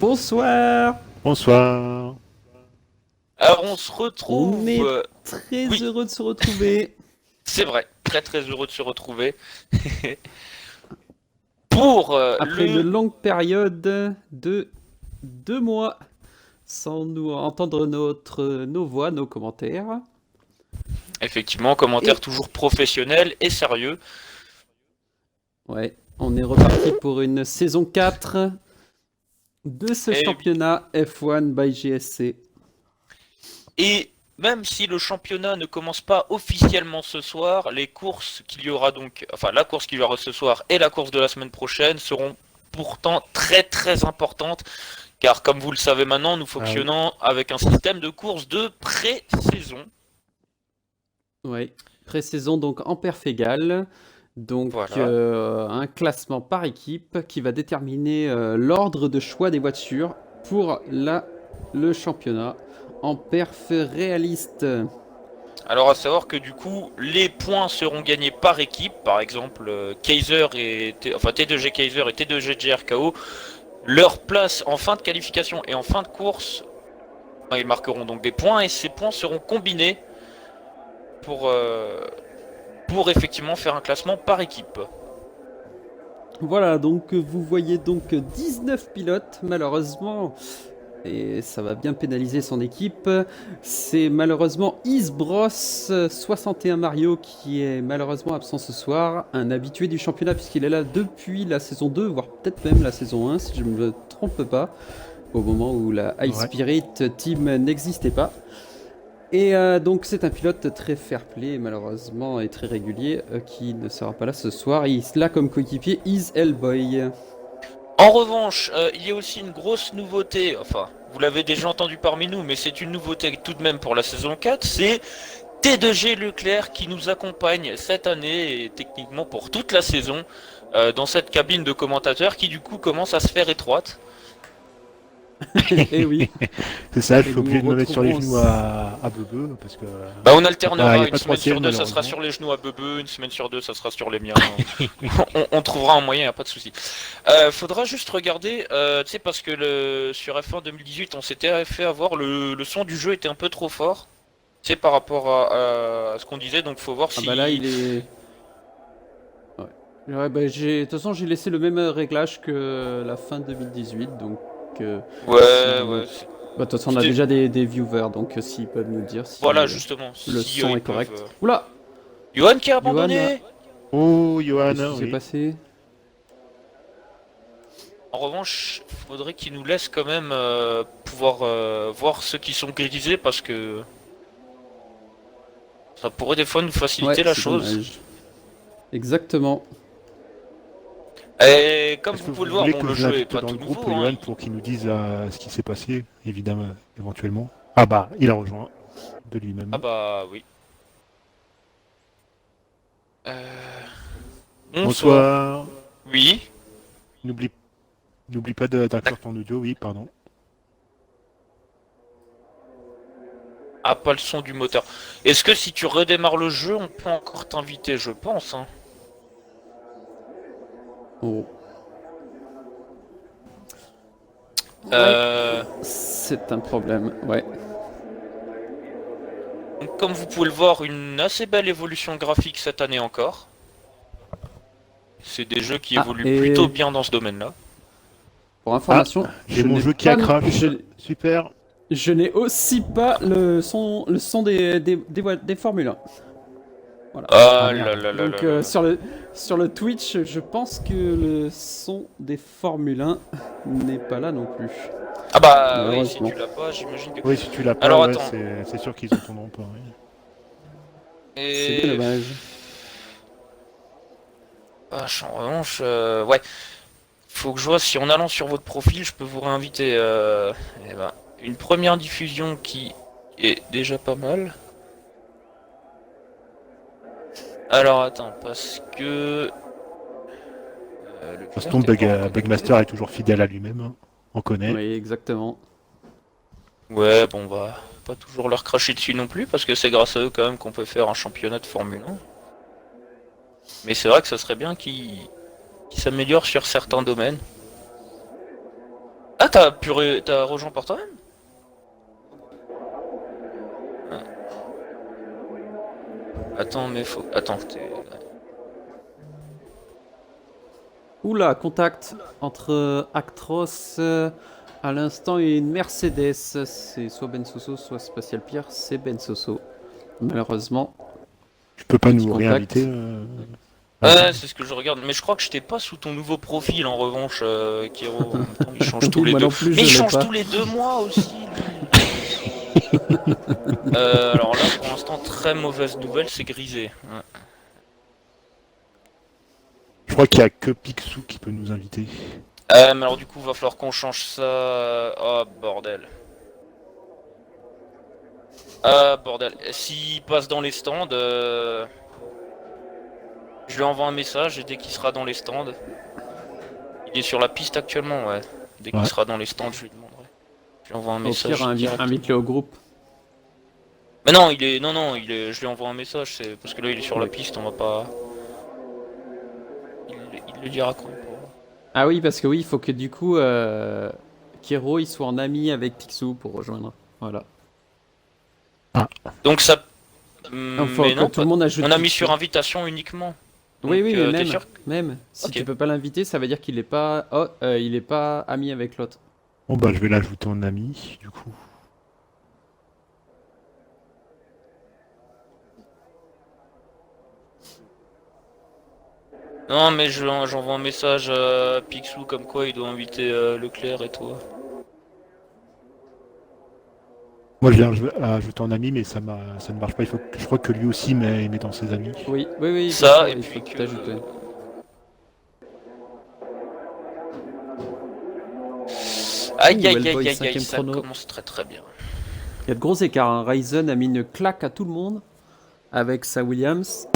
Bonsoir. Bonsoir. Alors on se retrouve. On est très oui. heureux de se retrouver. C'est vrai, très très heureux de se retrouver. Pour Après une longue période de 2 mois sans nous entendre nos voix, nos commentaires. Effectivement, commentaire Et- toujours professionnel et sérieux. Ouais, on est reparti pour une saison 4 de ce Et oui. championnat F1 by GSC. Et même si le championnat ne commence pas officiellement ce soir, les courses qu'il y aura donc, enfin la course qu'il y aura ce soir et la course de la semaine prochaine seront pourtant très très importantes. Car comme vous le savez maintenant, nous fonctionnons avec un système de course de pré-saison. Ouais, pré-saison donc en perf égale. Donc Voilà. un classement par équipe qui va déterminer l'ordre de choix des voitures pour le championnat en perf réaliste. Alors à savoir que du coup les points seront gagnés par équipe, par exemple Kaiser enfin T2G Kaiser et T2G GRKO, leur place en fin de qualification et en fin de course, ils marqueront donc des points et ces points seront combinés pour, pour effectivement faire un classement par équipe. Voilà, donc vous voyez donc 19 pilotes malheureusement. Et ça va bien pénaliser son équipe. C'est malheureusement Isbros 61 Mario qui est malheureusement absent ce soir. Un habitué du championnat puisqu'il est là depuis la saison 2, voire peut-être même la saison 1 si je ne me trompe pas, au moment où la High Spirit Team n'existait pas. Et donc c'est un pilote très fair-play malheureusement et très régulier qui ne sera pas là ce soir. Il est là comme coéquipier Is Hellboy. En revanche, il y a aussi une grosse nouveauté, enfin vous l'avez déjà entendu parmi nous, mais c'est une nouveauté tout de même pour la saison 4, c'est T2G Leclerc qui nous accompagne cette année et techniquement pour toute la saison dans cette cabine de commentateurs qui du coup commence à se faire étroite. Et oui. C'est ça, je Et suis obligé de nous me mettre sur les retrouverons genoux à Bebe parce que Bah on y a alternera, pas une semaine sur deux ça sera sur les genoux à Bebe, une semaine sur deux ça sera sur les miens. On trouvera un moyen, y a pas de souci. Faudra juste regarder, tu sais parce que sur F1 2018 on s'était fait avoir, le son du jeu était un peu trop fort. Tu sais par rapport à ce qu'on disait, donc faut voir si... Ah bah là il est... Ouais, bah de toute façon j'ai laissé le même réglage que la fin 2018, donc... Ouais. Bah, de toute façon on a déjà des viewers, donc s'ils peuvent nous dire si voilà justement, le si, son est correct. Oula! Johan qui a abandonné. Oh, Johan, Qu'est-ce qui s'est passé? En revanche, faudrait qu'il nous laisse quand même pouvoir voir ceux qui sont grisés parce que ça pourrait des fois nous faciliter la chose. Dommage. Exactement. Et comme vous que pouvez le vous voir, voulez bon, que le je jeu est l'invite pas dans tout le groupe, nouveau. Johan, pour qu'il nous dise ce qui s'est passé, évidemment, éventuellement. Ah bah, il a rejoint de lui-même. Ah bah oui. Bonsoir. Oui. N'oublie pas d'inclure ton audio, oui, pardon. Ah, pas le son du moteur. Est-ce que si tu redémarres le jeu, on peut encore t'inviter, je pense, hein. Oh. C'est un problème, ouais. Donc, comme vous pouvez le voir, une assez belle évolution graphique cette année encore. C'est des jeux qui évoluent plutôt bien dans ce domaine-là. Pour information, j'ai mon jeu qui a crash. Super. Je n'ai aussi pas le son des Formule 1. Voilà. Ah là. Donc sur le Twitch, je pense que le son des Formule 1 n'est pas là non plus. Ah bah oui, si tu l'as pas, j'imagine que... Oui, si tu l'as pas, alors, ouais, attends. c'est sûr qu'ils entendront pas. Oui. Et... C'est dommage. En revanche, ouais. Faut que je vois si en allant sur votre profil, je peux vous réinviter. Eh ben, une première diffusion qui est déjà pas mal. Alors attends, parce que... Parce que Bugmaster est toujours fidèle à lui-même, hein. On connaît. Oui, exactement. Ouais, bon bah, pas toujours leur cracher dessus non plus, parce que c'est grâce à eux quand même qu'on peut faire un championnat de Formule 1. Mais c'est vrai que ça serait bien qu'ils s'améliorent sur certains domaines. Ah, t'as rejoint par toi-même? Ah. Attends, mais faut... Attends, Oula, contact entre Actros à l'instant et une Mercedes. C'est soit Ben Soso, soit Spatial Pierre. C'est Ben Soso. Malheureusement. Tu peux pas Petit nous contact. réinviter Ouais, c'est ce que je regarde. Mais je crois que j'étais pas sous ton nouveau profil en revanche, Kiro. En même temps, il change tous Oui, les moi deux. non plus, Mais il je l'ai change pas. tous les 2 mois aussi, lui. Alors là, pour l'instant, très mauvaise nouvelle, c'est grisé. Ouais. Je crois qu'il y a que Picsou qui peut nous inviter. Mais alors du coup, va falloir qu'on change ça. Oh bordel. Ah bordel. S'il passe dans les stands, je lui envoie un message et dès qu'il sera dans les stands, il est sur la piste actuellement, ouais. Dès qu'il Ouais. sera dans les stands, je lui demanderai. Je lui envoie un Au pire, message direct. invite-le au groupe. Mais non, je lui envoie un message, c'est parce que là il est sur la Oui. piste, on va pas. Il le dira quand même. Ah oui, parce que oui, il faut que du coup, Kiro il soit en ami avec Picsou pour rejoindre. Voilà. Donc ça. Enfin, Mais que non, tout le monde ajoute on a mis Picsou. sur invitation uniquement. Oui, Donc, oui, mais t'es même, sûr? même. Si Ok. tu peux pas l'inviter, ça veut dire qu'il est pas, oh, il est pas ami avec l'autre. Bon bah je vais l'ajouter en ami, du coup. Non, mais j'envoie un message à Picsou comme quoi il doit inviter Leclerc et toi. Moi je l'ai ajouté en ami, mais ça ne marche pas. Je crois que lui aussi met dans ses amis. Oui, oui, oui, bien Ça, sûr, et il puis faut que. t'ajouter. Aïe Ouh, aïe Hellboy, aïe aïe aïe, cinquième ça chrono. commence très très bien. Il y a de gros écarts, hein. Ryzen a mis une claque à tout le monde avec sa Williams.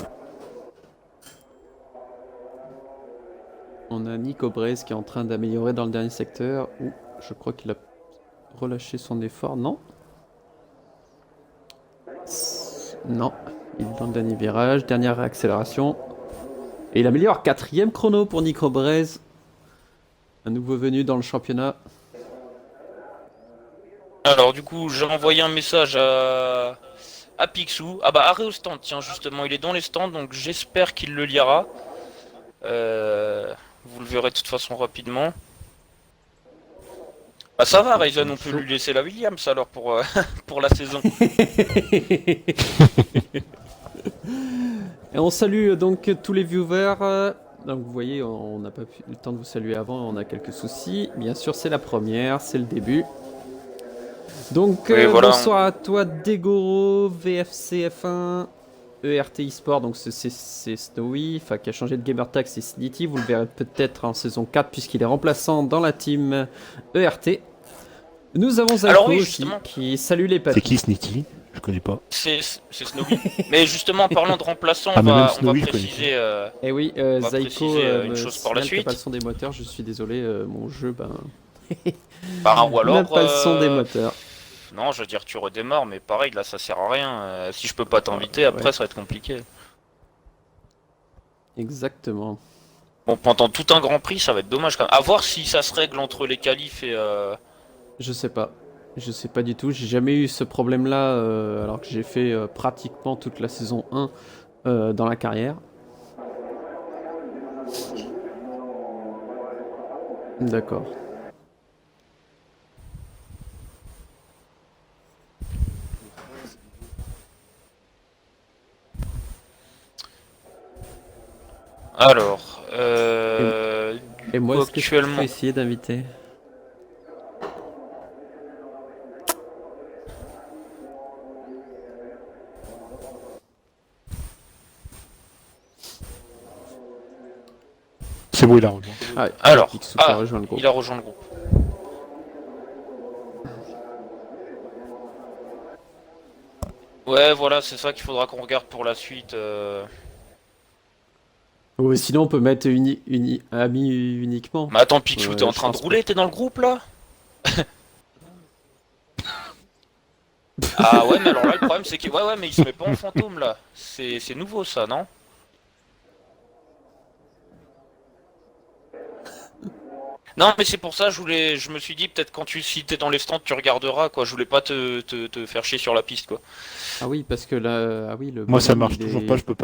On a Nico Braze qui est en train d'améliorer dans le dernier secteur. Ouh, je crois qu'il a relâché son effort, non? Non, il est dans le dernier virage, dernière accélération. Et il améliore, quatrième chrono pour Nico Braze. Un nouveau venu dans le championnat. Alors du coup, j'ai envoyé un message à Picsou. Ah bah arrêt au stand, tiens justement, il est dans les stands, donc j'espère qu'il le lira. Vous le verrez de toute façon rapidement. Bah ça va, Ryzen, on peut lui laisser la Williams alors pour, pour la saison. Et on salue donc tous les viewers. Donc vous voyez, on n'a pas eu le temps de vous saluer avant, on a quelques soucis. Bien sûr, c'est la première, c'est le début. Donc Oui, voilà. bonsoir à toi Degoro, VFC F1, ERT eSport, donc c'est Snowy, enfin qui a changé de gamertag, c'est Snitty, vous le verrez peut-être en saison 4 puisqu'il est remplaçant dans la team ERT. Nous avons Zalko Alors oui, aussi justement. qui salue les C'est papis. qui Snitty? Je connais pas. C'est Snowy. Mais justement, en parlant de remplaçant, Ah, mais même on va Snowy, je connais préciser. Et oui, va Zaiko préciser, une me chose pour la signale qu'il n'y a pas le suite. son des moteurs, je suis désolé, mon jeu, ben... Ou alors. n'a pas le son des moteurs. Non, je veux dire, tu redémarres, mais pareil, là, ça sert à rien. Si je peux pas t'inviter, après, Ouais. ça va être compliqué. Exactement. Bon, pendant tout un Grand Prix, ça va être dommage quand même. À voir si ça se règle entre les qualifs et. Je sais pas. Je sais pas du tout. J'ai jamais eu ce problème-là alors que j'ai fait pratiquement toute la saison 1 dans la carrière. D'accord. Alors. Et moi, est-ce que je actuellement. peux essayer d'inviter? C'est bon, il a rejoint. Ah, Alors, Picsou qui a rejoint le groupe. il a rejoint le groupe. Ouais, voilà, c'est ça qu'il faudra qu'on regarde pour la suite. Ou sinon, on peut mettre ami uniquement. Mais attends, Picsou, Ouais, t'es en je train de pense rouler, t'es dans le groupe là? Ah ouais, mais alors là, le problème c'est qu'il. Ouais, mais il se met pas en fantôme là. C'est nouveau ça, non? Non, mais c'est pour ça, je me suis dit, peut-être si t'es dans les stands, tu regarderas, quoi. Je voulais pas te faire chier sur la piste, quoi. Ah oui, parce que là, ah oui, le Moi, ça bonhomme, marche il toujours est... pas, je peux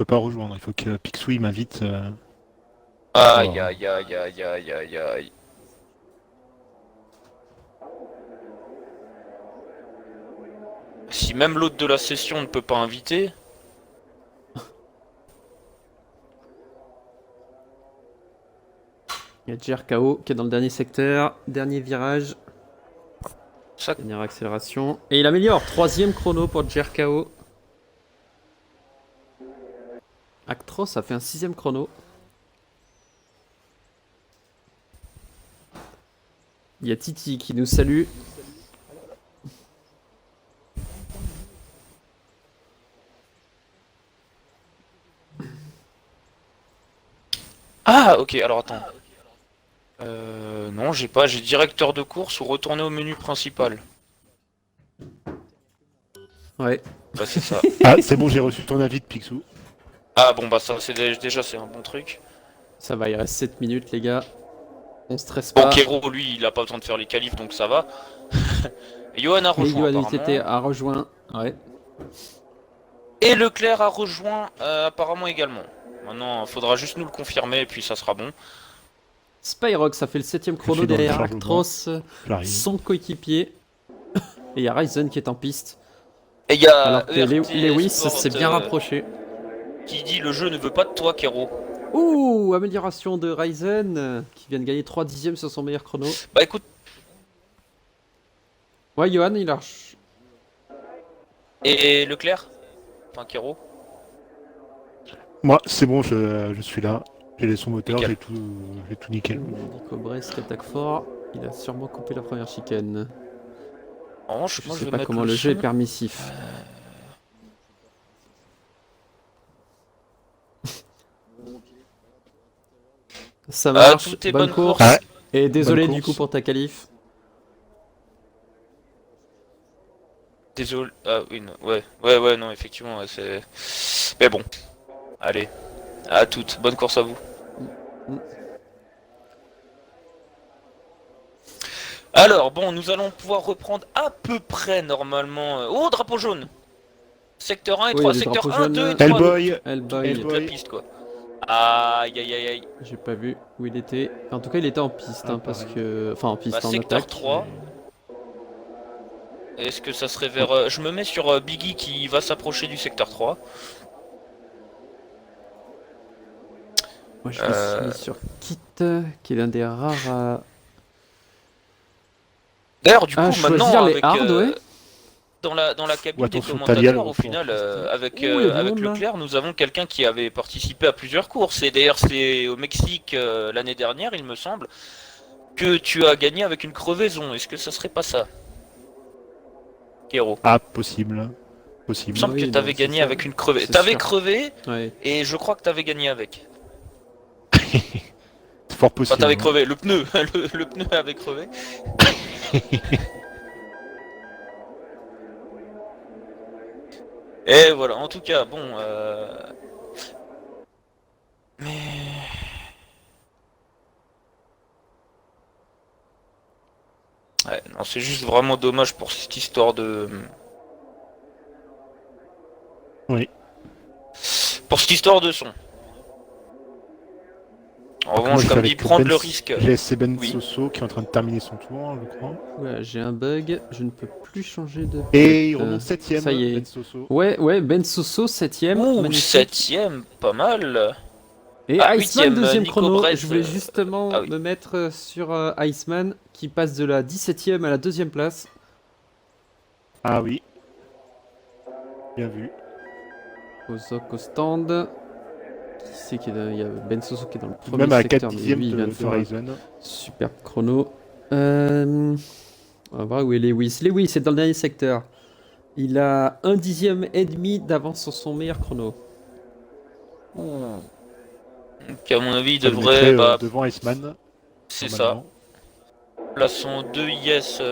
pas rejoindre. Il faut que Picsou il m'invite. Aïe, Oh. aïe, aïe, aïe, aïe, aïe, aïe. Si même l'autre de la session ne peut pas inviter... Il y a JRKO qui est dans le dernier secteur, dernier virage, Ça... dernière accélération. Et il améliore, troisième chrono pour JRKO. Actros a fait un sixième chrono. Il y a Titi qui nous salue. Ah, ok, alors attends. Non, j'ai directeur de course ou retourner au menu principal. Ouais. Bah, c'est ça. Ah, c'est bon, j'ai reçu ton invite, Picsou. Ah, bon, bah, ça, déjà, c'est un bon truc. Ça va, il reste 7 minutes les gars. On stresse Bon, pas. Kero, lui, il a pas besoin de faire les qualifs, donc ça va. Et Johan a Et rejoint, Yoann apparemment. ITT a rejoint. Ouais. Et Leclerc a rejoint, apparemment également. Maintenant, il faudra juste nous le confirmer, et puis ça sera bon. Spyrox a fait le 7ème Je chrono suis dans le derrière chargement. Actros, J'arrive. son coéquipier. Et il y a Ryzen qui est en piste. Et il y a Alors que ERT Lewis Sport, s'est bien rapproché. qui dit le jeu ne veut pas de toi, Kero. Ouh, amélioration de Ryzen qui vient de gagner 3 dixièmes sur son meilleur chrono. Bah écoute, Ouais, Johan, il a. et Leclerc, enfin Kero. Moi, c'est bon, je suis là. J'ai les sons moteurs, Nickel. j'ai tout nickel. Nico Brest qui attaque fort. Il a sûrement coupé la première chicane. En revanche, Je moi je sais vais pas mettre comment le jeu est son. permissif. Ça marche, Tout est bonne bonne course. course. Et désolé Bonne du course. coup pour ta qualif. Désolé. Ah oui, non. Ouais, non, effectivement, ouais, c'est. Mais bon. Allez. À toutes. Bonne course à vous. Mm. Alors, bon, nous allons pouvoir reprendre à peu près normalement. Oh, drapeau jaune! Secteur 1 et Oui, 3. il y a des Secteur drapeaux 1, 2 et jaunes. 3. Hellboy, Hellboy, Toute la Hellboy. piste, quoi. Aïe, aïe, aïe, aïe. j'ai pas vu où il était. En tout cas, il était en piste, Ah, parce pareil. que. Enfin, en piste, Bah, en secteur attaque. 3. Est-ce que ça serait vers. Je me mets sur Biggie qui va s'approcher du secteur 3. Moi, je me suis mis sur Kit, qui est l'un des rares à. D'ailleurs, du coup, Ah, maintenant, choisir les avec, hard, ouais. dans la cabine Ou des attention, Talia, commentateurs, le au final, retour. avec, Ouh, il y a du avec monde, là. Leclerc, nous avons quelqu'un qui avait participé à plusieurs courses. Et d'ailleurs, c'est au Mexique l'année dernière, il me semble, que tu as gagné avec une crevaison. Est-ce que ça serait pas ça, Kero? Ah, possible. Il Possible. me semble Oui, que non, t'avais c'est gagné ça. avec une crevaison. C'est T'avais sûr. crevé, Ouais. et je crois que t'avais gagné avec. C'est fort Enfin, possible. t'avais hein. crevé, le pneu, le pneu avait crevé. Et voilà, en tout cas, bon. Mais. Ouais, non, c'est juste vraiment dommage pour cette histoire de. Oui. Pour cette histoire de son. En Moi, revanche, je suis comme dit, avec prendre Ben- le risque. GSC Ben Oui. Soso qui est en train de terminer son tour, je crois. Ouais, j'ai un bug, je ne peux plus changer de. Et il Euh, remonte 7ème, ça y est. Ben Soso. Ouais, ouais, Ben Soso, 7ème. Ouh, magnifique. 7ème, pas mal. Et Ah, Iceman, 8e, deuxième Nico chrono. Brest, Je voulais justement ah oui. me mettre sur Iceman qui passe de la 17ème à la 2ème place. Ah oui. Bien vu. Ozok au stand. Qui c'est qui est là? Il y a Ben Soso qui est dans le premier Même à 4 secteur, mais dixièmes lui, il vient de de faire un Ryzen. superbe chrono. On va voir où est Lewis. Lewis est dans le dernier secteur. Il a 1 dixième et demi d'avance sur son meilleur chrono. Ouh. Donc, à mon avis, il Ça le devrait. mettrait, Bah, devant Iceman. c'est ça. normalement. Plaçons 2 yes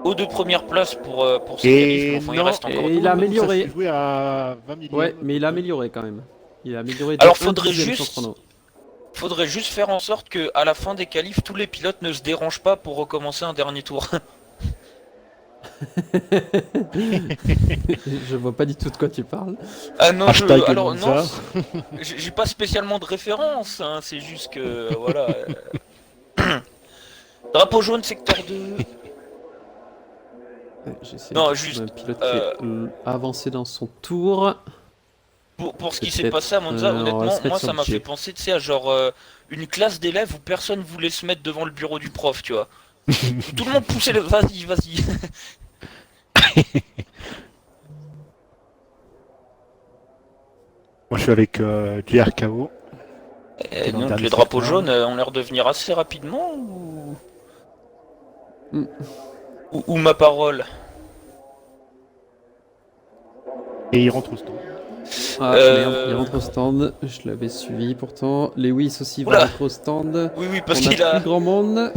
aux deux premières places pour ces Et qualifs. Mais enfin, il non, reste encore et deux. il a amélioré. Ça s'est joué à 20 millions. Ouais, mais il a amélioré quand même. Il a amélioré. Alors, de 1 faudrait dixième son juste- chrono. Faudrait juste faire en sorte que à la fin des qualifs, tous les pilotes ne se dérangent pas pour recommencer un dernier tour. Je vois pas du tout de quoi tu parles. Ah non, Hashtag alors non, Monza. j'ai pas spécialement de référence, hein, c'est juste que voilà. Drapeau jaune secteur 2. J'essaie Non, de juste, trouver un pilote euh, qui est avancé dans son tour. Pour ce qui s'est Peut-être, passé à Monza, on va honnêtement, se mettre moi sur ça m'a J. fait penser, tu sais, à genre une classe d'élèves où personne voulait se mettre devant le bureau du prof, tu vois. Tout le monde poussait le. Vas-y, vas-y. Moi, je suis avec JRKO. Et Dans le donc dernier les drapeaux secteur. jaunes ont l'air de venir assez rapidement Mm. ou ma parole. Et il rentre au stand. Ah merde, il rentre au stand. Je l'avais suivi pourtant. Lewis aussi va Oula. rentrer au stand. Oui, oui, parce On a qu'il a. plus grand monde.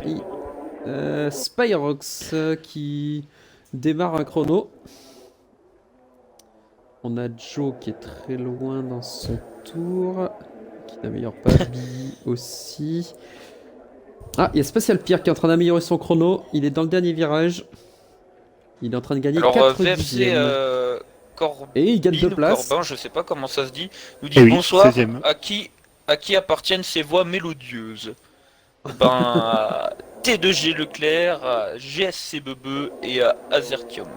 Spyrox qui démarre un chrono. On a Joe qui est très loin dans son tour. Qui n'améliore pas. Billy aussi. Ah, il y a Spatial Pierre qui est en train d'améliorer son chrono. Il est dans le dernier virage. Il est en train de gagner Alors 4 VFC dixièmes. Corbin Et il gagne 2 ou places. Corbin, je sais pas comment ça se dit, nous dit Eh oui, bonsoir. 16e. À qui appartiennent ces voix mélodieuses? Ben, à T2G Leclerc, à GSC Bebe et à Azertium.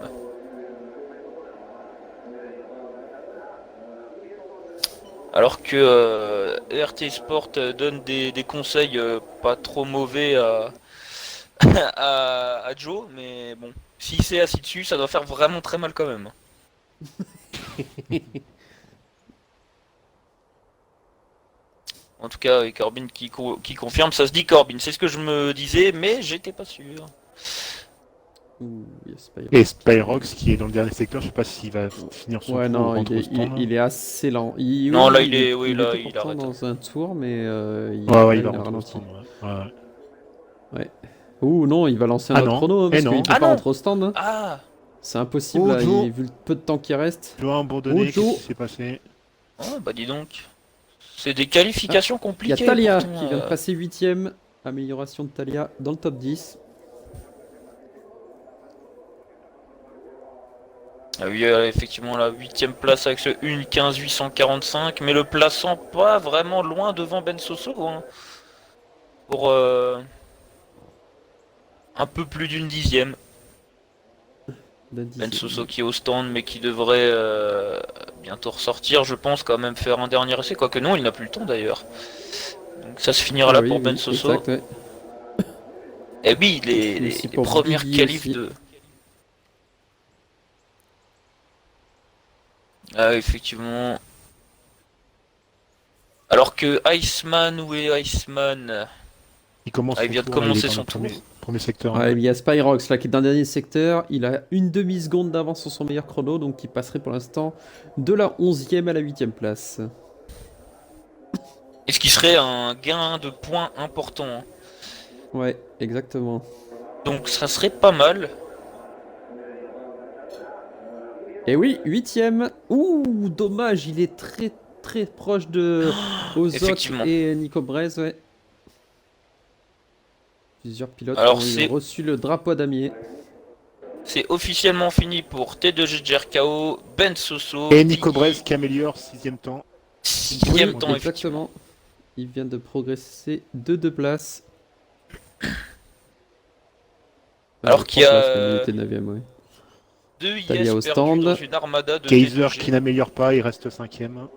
Alors que RT Sport donne des conseils pas trop mauvais à Joe, mais bon, s'il s'est assis dessus, ça doit faire vraiment très mal quand même. En tout cas, Corbin qui confirme, ça se dit Corbin, c'est ce que je me disais, mais j'étais pas sûr. Ouh, il y a Spyrox. Et Spyrox qui est dans le dernier secteur, je sais pas s'il va finir son Ouais, tour ou non, rentre au stand. il est assez lent. Non, là, il il était il pourtant arrête. dans un tour, mais Ouais, ouais, là, il va a rentrer au ralenti. stand. Ouais. Ouais. Ouh, non, il va lancer un Ah autre non. chrono, hein, Eh parce non. qu'il peut Ah pas non. rentrer au stand. Hein. Ah, C'est impossible, Oh, là, Joe. vu le peu de temps qui reste. Joe a abandonné, Oh, qu'est-ce Joe. qui s'est passé? oh, bah dis donc. C'est des qualifications Il y a compliquées. Talia pourtant, qui vient de passer 8ème. Amélioration de Talia dans le top 10. Ah oui, effectivement la 8ème place avec ce 1:15.845, mais le plaçant pas vraiment loin devant Ben Soso, hein, pour un peu plus d'une dixième. D'un Ben dixième. Soso qui est au stand mais qui devrait bientôt ressortir, je pense, quand même faire un dernier essai, quoique non, il n'a plus le temps d'ailleurs. Donc ça se finira Ah là oui, pour oui, Ben Soso. exact, ouais. Et oui, Et les aussi pour premières Biggie qualifs aussi. de... Ah, effectivement. Alors que Iceman, où est Iceman? Il commence Ah, il son vient de tour, là, il est commencer dans son le premier, tour. premier secteur. Ouais, il y a Spyrox là qui est dans le dernier secteur. Il a une demi-seconde d'avance sur son meilleur chrono, donc il passerait pour l'instant de la 11ème à la 8ème place. Et ce qui serait un gain de points important, hein. Ouais, exactement. Donc ça serait pas mal. Et oui, 8ème. Ouh, dommage, il est très très proche de Ozok Effectivement. et Nico Brez, ouais. Plusieurs pilotes Alors, ont c'est- reçu le drapeau à damier. C'est officiellement fini pour T2G JRKO, Ben Soso, Et Nico Biggie, Brez qui améliore 6ème temps. 6ème Oui, temps, effectivement. Exactement. Il vient de progresser de 2 places. Alors qu'il y a, trois places, même, il était 9ème, ouais. 2 Talia au IS perdus stand. dans une armada de Kaiser T2G. qui n'améliore pas, il reste 5ème.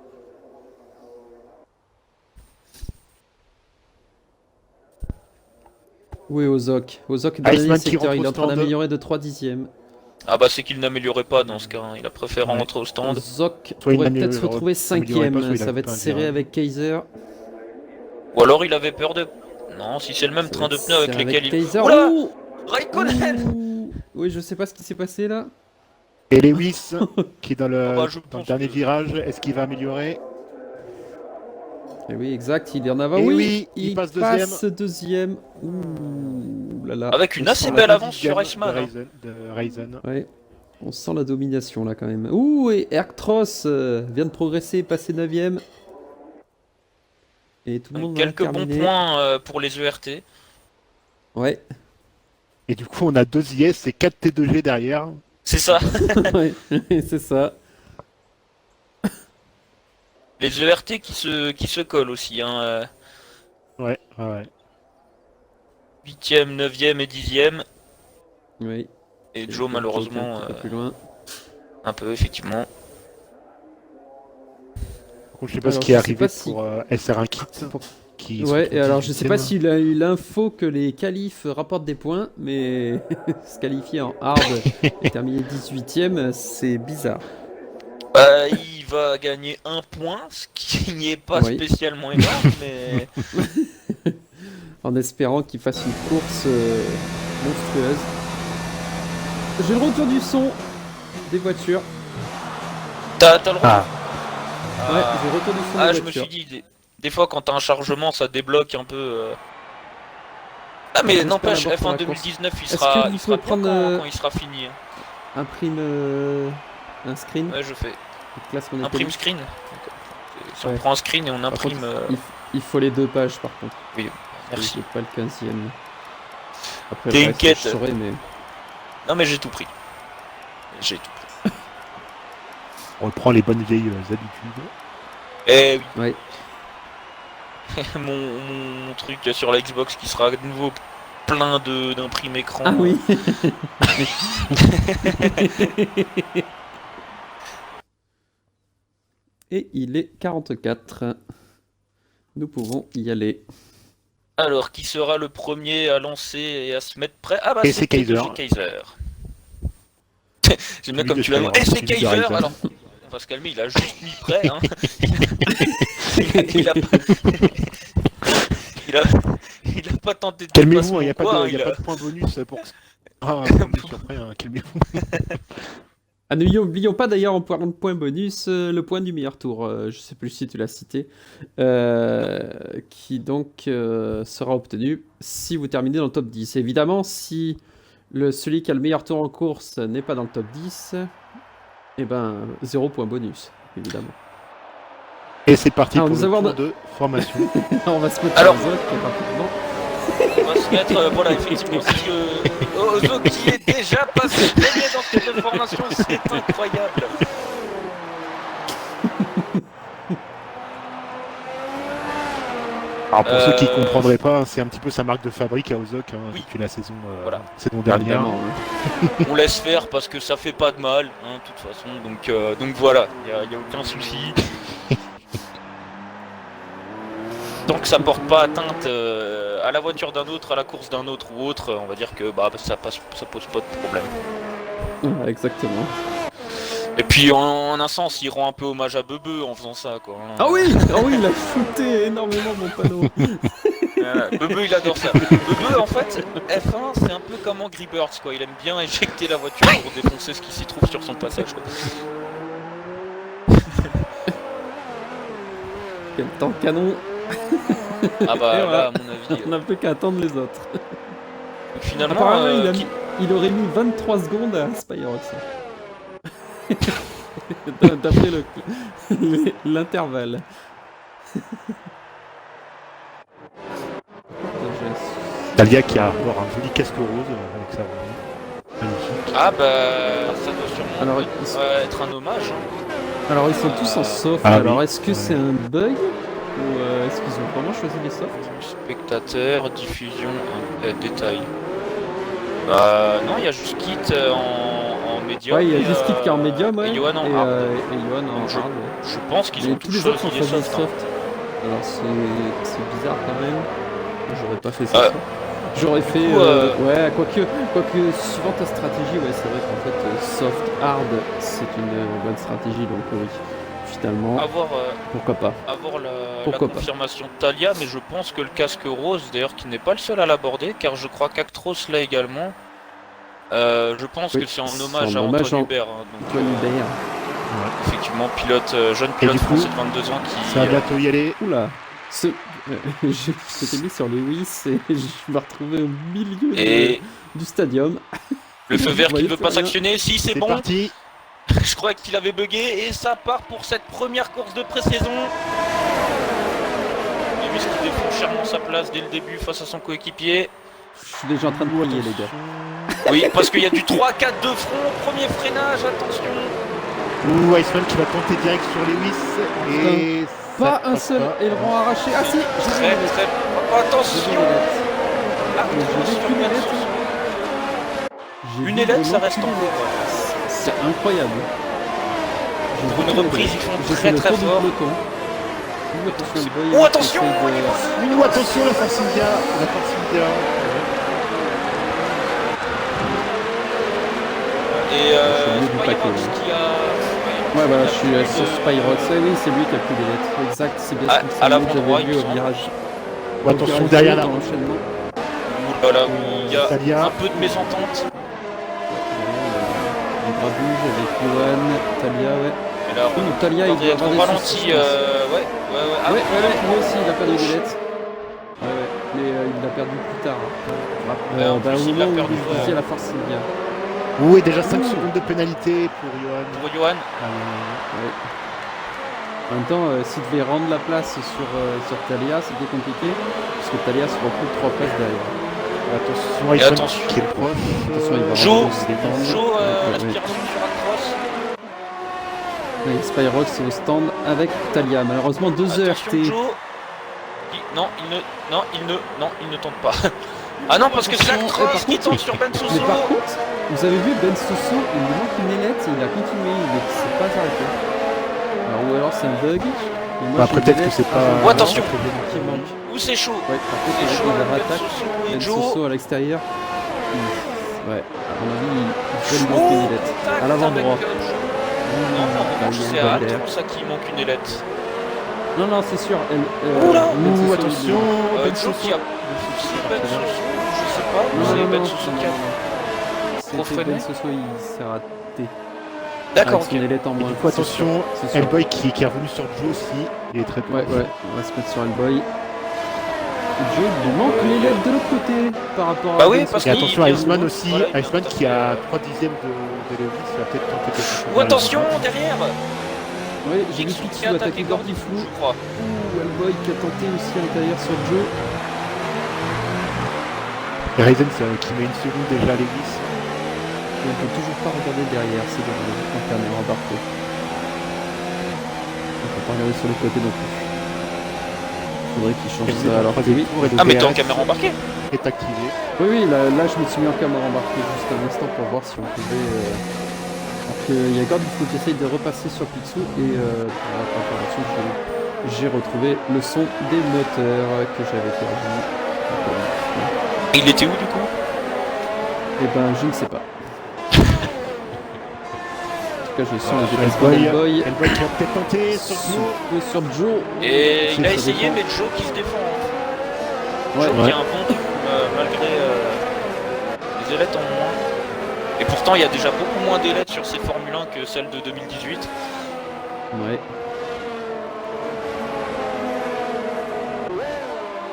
Où est Ozok? Ozok est dans le Iceman dernier qui secteur, rentre il est au en train stand. d'améliorer de 3 dixièmes. Ah bah c'est qu'il n'améliorait pas dans ce cas, hein. Il a préféré Ouais. rentrer au stand. Ozok Soit il pourrait peut-être se n'améliore- retrouver n'améliorait pas, soit 5ème, il ça avait va être pas un serré virage. avec Kaiser. Ou alors il avait peur de... Non, si c'est le même Ça train va de être pneus avec serré lesquels il... Kaiser. Oula, Ouh Raikkonen. Ouh Oui, je sais pas ce qui s'est passé là. Et Lewis qui est dans Ah bah, le, je dans le pense dernier que- virage, est-ce qu'il va améliorer? Et oui, exact, il est en avant. Et Oui, oui, il passe deuxième. deuxième. Ouh là là. Avec une On assez sent belle la- avance sur Iceman, hein. De Ryzen. Ouais, on sent la domination là quand même. Ouh, et Erktros vient de progresser, passer 9ème. Et tout le Donc, monde va quelques bons terminer. points pour les ERT. Ouais. Et du coup, on a 2 IS et 4 T2G derrière. C'est ça. Ouais, c'est ça. Les ERT qui se collent aussi. Hein. Ouais, ouais. 8ème, 9ème et 10ème. Oui. Et Joe, malheureusement, un peu plus loin. un peu, effectivement. Par contre, je sais pas Alors, ce qui est je sais arrivé pas si- pour SR1 Kit. Pour- Qui se Ouais, retrouve et alors je sais pas 18e. s'il a eu l'info que les qualifs rapportent des points, mais se qualifier en hard et terminer 18ème, c'est bizarre. Il va gagner un point, ce qui n'est pas Oui. spécialement énorme, mais... En espérant qu'il fasse une course monstrueuse. J'ai le retour du son des voitures. T'as le droit. Ouais, j'ai le retour du son Ah, des je me voitures. suis dit, des fois quand t'as un chargement, ça débloque un peu... Ah mais J'espère n'empêche, d'abord pour F1 la course. 2019, il Est-ce sera, que vous il sera pouvez bien prendre, quand il sera fini. Imprime un screen, Ouais, je fais. classement des Imprime qualifs. screen. Si on Ouais. prend un screen et on Par imprime... contre, il faut les 2 pages par contre. Merci. J'ai pas le 15ème. Après, T'es le une reste, quête. je saurais, mais... Non mais j'ai tout pris. J'ai tout pris. On reprend les bonnes vieilles habitudes. Eh oui. Ouais. mon truc sur la Xbox qui sera de nouveau plein d'imprimes écran. Ah oui. Et il est 44. Nous pouvons y aller. Alors, qui sera le premier à lancer et à se mettre prêt? Ah bah Et c'est c'est Kaiser. Kaiser. J'aime bien Celui comme de tu l'as dit. Skyrock, Et c'est celui de Kaiser Ryzen. alors. On va se calmer, il a juste mis prêt. Hein. il, a pas... il, a... il a pas tenté de Calmez-vous, il n'y a, dépassement, pas de, quoi, y a pas de point bonus pour... Ah, bonus après, hein, calmez-vous. Ah, n'oublions pas d'ailleurs en parlant de points bonus, le point du meilleur tour, je sais plus si tu l'as cité, qui donc sera obtenu si vous terminez dans le top 10. Évidemment, si celui qui a le meilleur tour en course n'est pas dans le top 10, eh ben 0 point bonus, évidemment. Et c'est parti Alors, pour nous le avons tour no- de formation. On va se mettre Alors- sur Zoc rapidement. On va se mettre, voilà, effectivement, parce que Ozo qui est déjà passé premier dans cette formation, c'est incroyable. Alors pour ceux qui ne Euh, comprendraient pas, c'est un petit peu sa marque de fabrique à Ozok Oui. depuis la saison, Voilà. saison dernière. Évidemment, hein. On laisse faire parce que ça fait pas de mal, hein, de toute façon, donc voilà, il y a aucun souci. Tant que ça porte pas atteinte à la voiture d'un autre, à la course d'un autre ou autre, on va dire que ça pose pas de problème. Ouais, exactement. Et puis en un sens, il rend un peu hommage à Bebe en faisant ça, quoi. Hein. Ah oui, il a shooté énormément mon panneau. Voilà, Bebe il adore ça. Bebe en fait, F1 c'est un peu comme Angry Birds, quoi. Il aime bien éjecter la voiture pour défoncer ce qui s'y trouve sur son passage, quoi. Quel temps canon. Ah bah Et là, voilà. à mon avis. On n'a plus qu'à attendre les autres. Finalement, Apparemment, il aurait mis 23 secondes à Spyrox. D'après l'intervalle. Talia qui a encore un joli casque rose avec sa roue. Magnifique. Ah bah ça doit sûrement Alors, être un hommage. Hein. Alors ils sont tous en soft. Ah Alors oui. est-ce que c'est un bug ou est-ce qu'ils ont vraiment choisi les softs? Spectateur, diffusion, détail. Non, il y a juste Kit en médium. Ouais, il y a et, juste Kit qui est en médium, ouais. et Johan en et, hard. et Johan en Donc, hard. Ouais. Je pense qu'ils Et ont tous tous les autres ont choisi les choisi softs. Hein. soft. Alors c'est bizarre quand même. J'aurais pas fait ça. J'aurais fait coup, ouais, quoique suivant ta stratégie, ouais, c'est vrai qu'en fait soft hard c'est une bonne stratégie, donc oui, finalement pourquoi pas. Avoir la Pourquoi pas. confirmation de Talia, mais je pense que le casque rose, d'ailleurs, qui n'est pas le seul à l'aborder, car je crois qu'Actros l'a également. Je pense Oui, que c'est en c'est hommage en à hommage Antoine à Hubert. Hein, donc, Antoine Hubert. effectivement, jeune Et pilote du coup, français de 22 ans qui. Ça va bientôt y aller. Oula, je m'étais mis sur Lewis et je me retrouvais au milieu Et du stadium. le feu vert Je qui ne voyais veut plus pas rien. s'actionner, si c'est C'est bon. parti. Je crois qu'il avait bugué et ça part pour cette première course de pré-saison. Lewis qui défend chèrement sa place dès le début face à son coéquipier. Je suis déjà en train de prier, les gars. Oui, parce qu'il y a du 3-4 de front, premier freinage, attention. Ouh, Iceman qui va tenter direct sur Lewis. Et Pas ça un passe seul pas. aileron arraché. Ah si, j'ai Très vu très... Oh, attention. Une ailette, ça reste en cours. C'est incroyable. Pour une reprise, ils font J'ai très fait le très tour du fort. peloton. Attention, le boy, Oh, attention, essaye de- il est Ouh, attention, la Force India. La Force India. Et milieu du Spyrox paquet, qui a... Ouais, voilà, je suis plus sur de- Spyrox. Oui, c'est lui qui a pris des lettres. Exact, c'est bien Ah, ce que à l'avant j'avais droit, vu il me au semble. virage. Oh, attention derrière là. Dans l'enchaînement. Ouh là là, oui, il y a Talia. un peu de mésentente. Un grabuge avec Johan, Talia, ouais. Mais là, Oui, donc Talia, il attendez, doit être avoir au des ralenti, soucis, je pense. ouais. Ah, Ouais, lui aussi, il a perdu des lettres. Ouais, mais il l'a perdu plus tard. Ouais, en Au plus, il l'a moment où perdu, il est à la force Sylvia. Oui, déjà 5 secondes de pénalité pour Johan. pour Johan. Ouais. En même temps, s'il devait rendre la place sur Talia, c'était compliqué, puisque Talia se retrouve 3 places derrière. Attention, Et Iceman attention. qui est proche. Attention, il va Joe, rentrer au stand. Joe, Ouais. l'aspiration sur Across. Et Spyrox est au stand avec Talia. Malheureusement, 2 heures. Attention, Joe. Non, il ne tente pas. Ah non, parce que c'est Attention, Across par qui contre, tente sur Ben Soso. Mais par contre, vous avez vu Ben Soso, il lui manque une ailette et il a continué, il ne s'est pas arrêté. Alors, ou alors c'est un bug. Et moi, Après, j'ai peut-être une que c'est ailette pas. avant Oh, attention. qui manque. Où c'est chaud. Ouais, par contre, C'est il chaud, la Ben rattaque. Soso et Ben Joe. Soso à l'extérieur. Ouais, à mon avis, il peut lui manquer une ailette. Tac, À l'avant droit. avec, Non, en revanche, c'est à Alphonse à qui il manque une ailette. Non, non, c'est sûr. Oula. Ben Soso, Ouh, il- attention. Ben Joe qui a... C'est Ben Soso, je sais pas. Non, C'est non, Ben non, Soso non, qui a... non, non. C'était Refrené. Ben Soso, il s'est raté. D'accord, Avec son ok. ailette en Et moins. du coup, c'est sûr, attention, c'est sûr. Hellboy qui est revenu sur Joe aussi. Il est très Ouais, proche. ouais, on va se mettre sur Hellboy. Joe, il lui manque les lettres de l'autre côté par rapport à. Bah oui, Ben parce Et Soso. attention à Il- Iceman aussi. voilà, il Iceman vient qui a 3 dixièmes de Lewis. Il va peut-être tenter quelque chose. Ou attention, derrière. Ouais, j'ai vu Picsou qui Picsou a attaquer attaqué Gordy Gordiflou. je crois. Ouh, Hellboy qui a tenté aussi à l'intérieur sur Joe. Et Ryzen qui met une seconde déjà à Lewis. Et on peut toujours pas regarder derrière, c'est dommage, en caméra embarquée. On peut pas regarder sur les côtés non plus. Faudrait qu'il change Et ça alors que oui. Ah, mais t'es en caméra embarquée. est activé. Oui, oui, là je me suis mis en caméra embarquée juste un instant pour voir si on pouvait. Alors qu'il y a Gordiflou qui essaye de repasser sur Picsou et pour votre information, j'ai retrouvé le son des moteurs que j'avais perdu. Et il était où du coup? Et ben, je ne sais pas. En tout cas, je sens le déplacement Hellboy d'Hellboy. Hellboy qui va peut-être tenter sur Joe. Sur Joe. Et il a Ça essayé, dépend. mais Joe qui se défend. Hein. Ouais, Joe ouais. qui a un bon coup, malgré les ailettes en moins. Et pourtant, il y a déjà beaucoup moins d'ailettes sur ces Formule 1 que celles de 2018. ouais.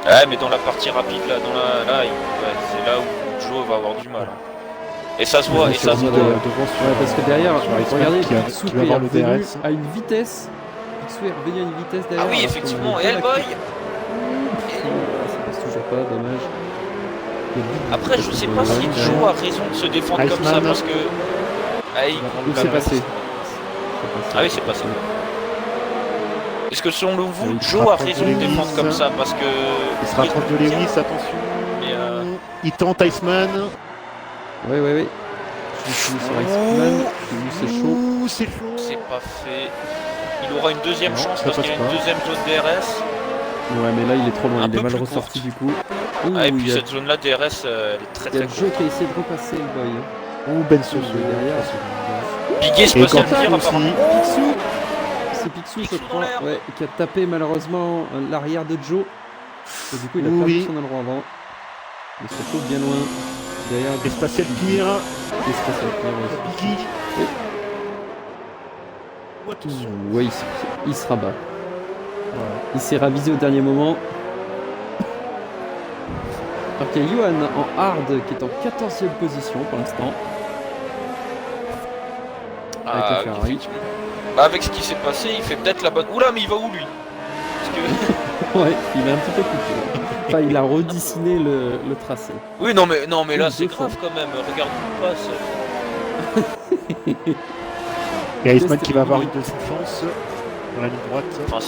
Ouais, mais dans la partie rapide, là, c'est là où Joe va avoir du mal. Hein. Et ça se voit, et ça se voit. devant Ouais, parce que derrière, sur Iceman regardez, qui Picsou va est avoir le revenu DRS. à une vitesse. Picsou est revenu à une vitesse derrière. Ah oui, alors effectivement, qu'on et avait pas Hellboy. la- Ça passe toujours pas, dommage. Après, je sais pas si Joe a raison de se défendre comme ça, Iceman. parce que... Ah, il- Où c'est passé? Ah oui, c'est passé. Est-ce que selon vous, Il se Joe a rapproche raison de de défendre Lewis. comme ça? Parce que... Il se rapproche de Lewis, attention. Mais, Il tente Iceman. Ouais, ouais, ouais. Je suis sur Iceman. C'est chaud. Ouh, c'est chaud. c'est pas fait. Il aura une deuxième Non, chance ça parce qu'il y a passe une pas. deuxième zone DRS. Ouais, mais là, il est trop loin. Un Il est peu mal plus ressorti courte. du coup. Ouh, Ah, et puis il y a, cette zone-là DRS, elle est très il y a très Joe courte. qui a essayé de repasser le boy. Ouh, Ben Soso Derrière. Biggie se Et passe à le Quentin tir aussi. apparemment. Picsou. C'est Picsou, je Picsou dans crois, l'herbe. ouais, qui a tapé malheureusement l'arrière de Joe. Et du coup, il a Oui. perdu son aileron avant. Il se retrouve bien loin. Derrière Et Spatial Pire. des spatial Pire Biggie. aussi. Ouais, il se rabat. Il s'est ravisé au dernier moment. Alors qu'il y a Johan en hard qui est en 14e position pour l'instant. Avec la Ferrari. Effectivement. Bah, avec ce qui s'est passé, il fait peut-être la bonne. Oula, mais il va où lui? Parce que Ouais, il a un petit peu coupé. Enfin, il a redessiné le tracé. Oui, non, mais là, Oui, c'est deux grave quand même. Regarde où il passe. Et Iceman C'était qui va avoir une limite. deuxième chance dans la ligne droite. Enfin,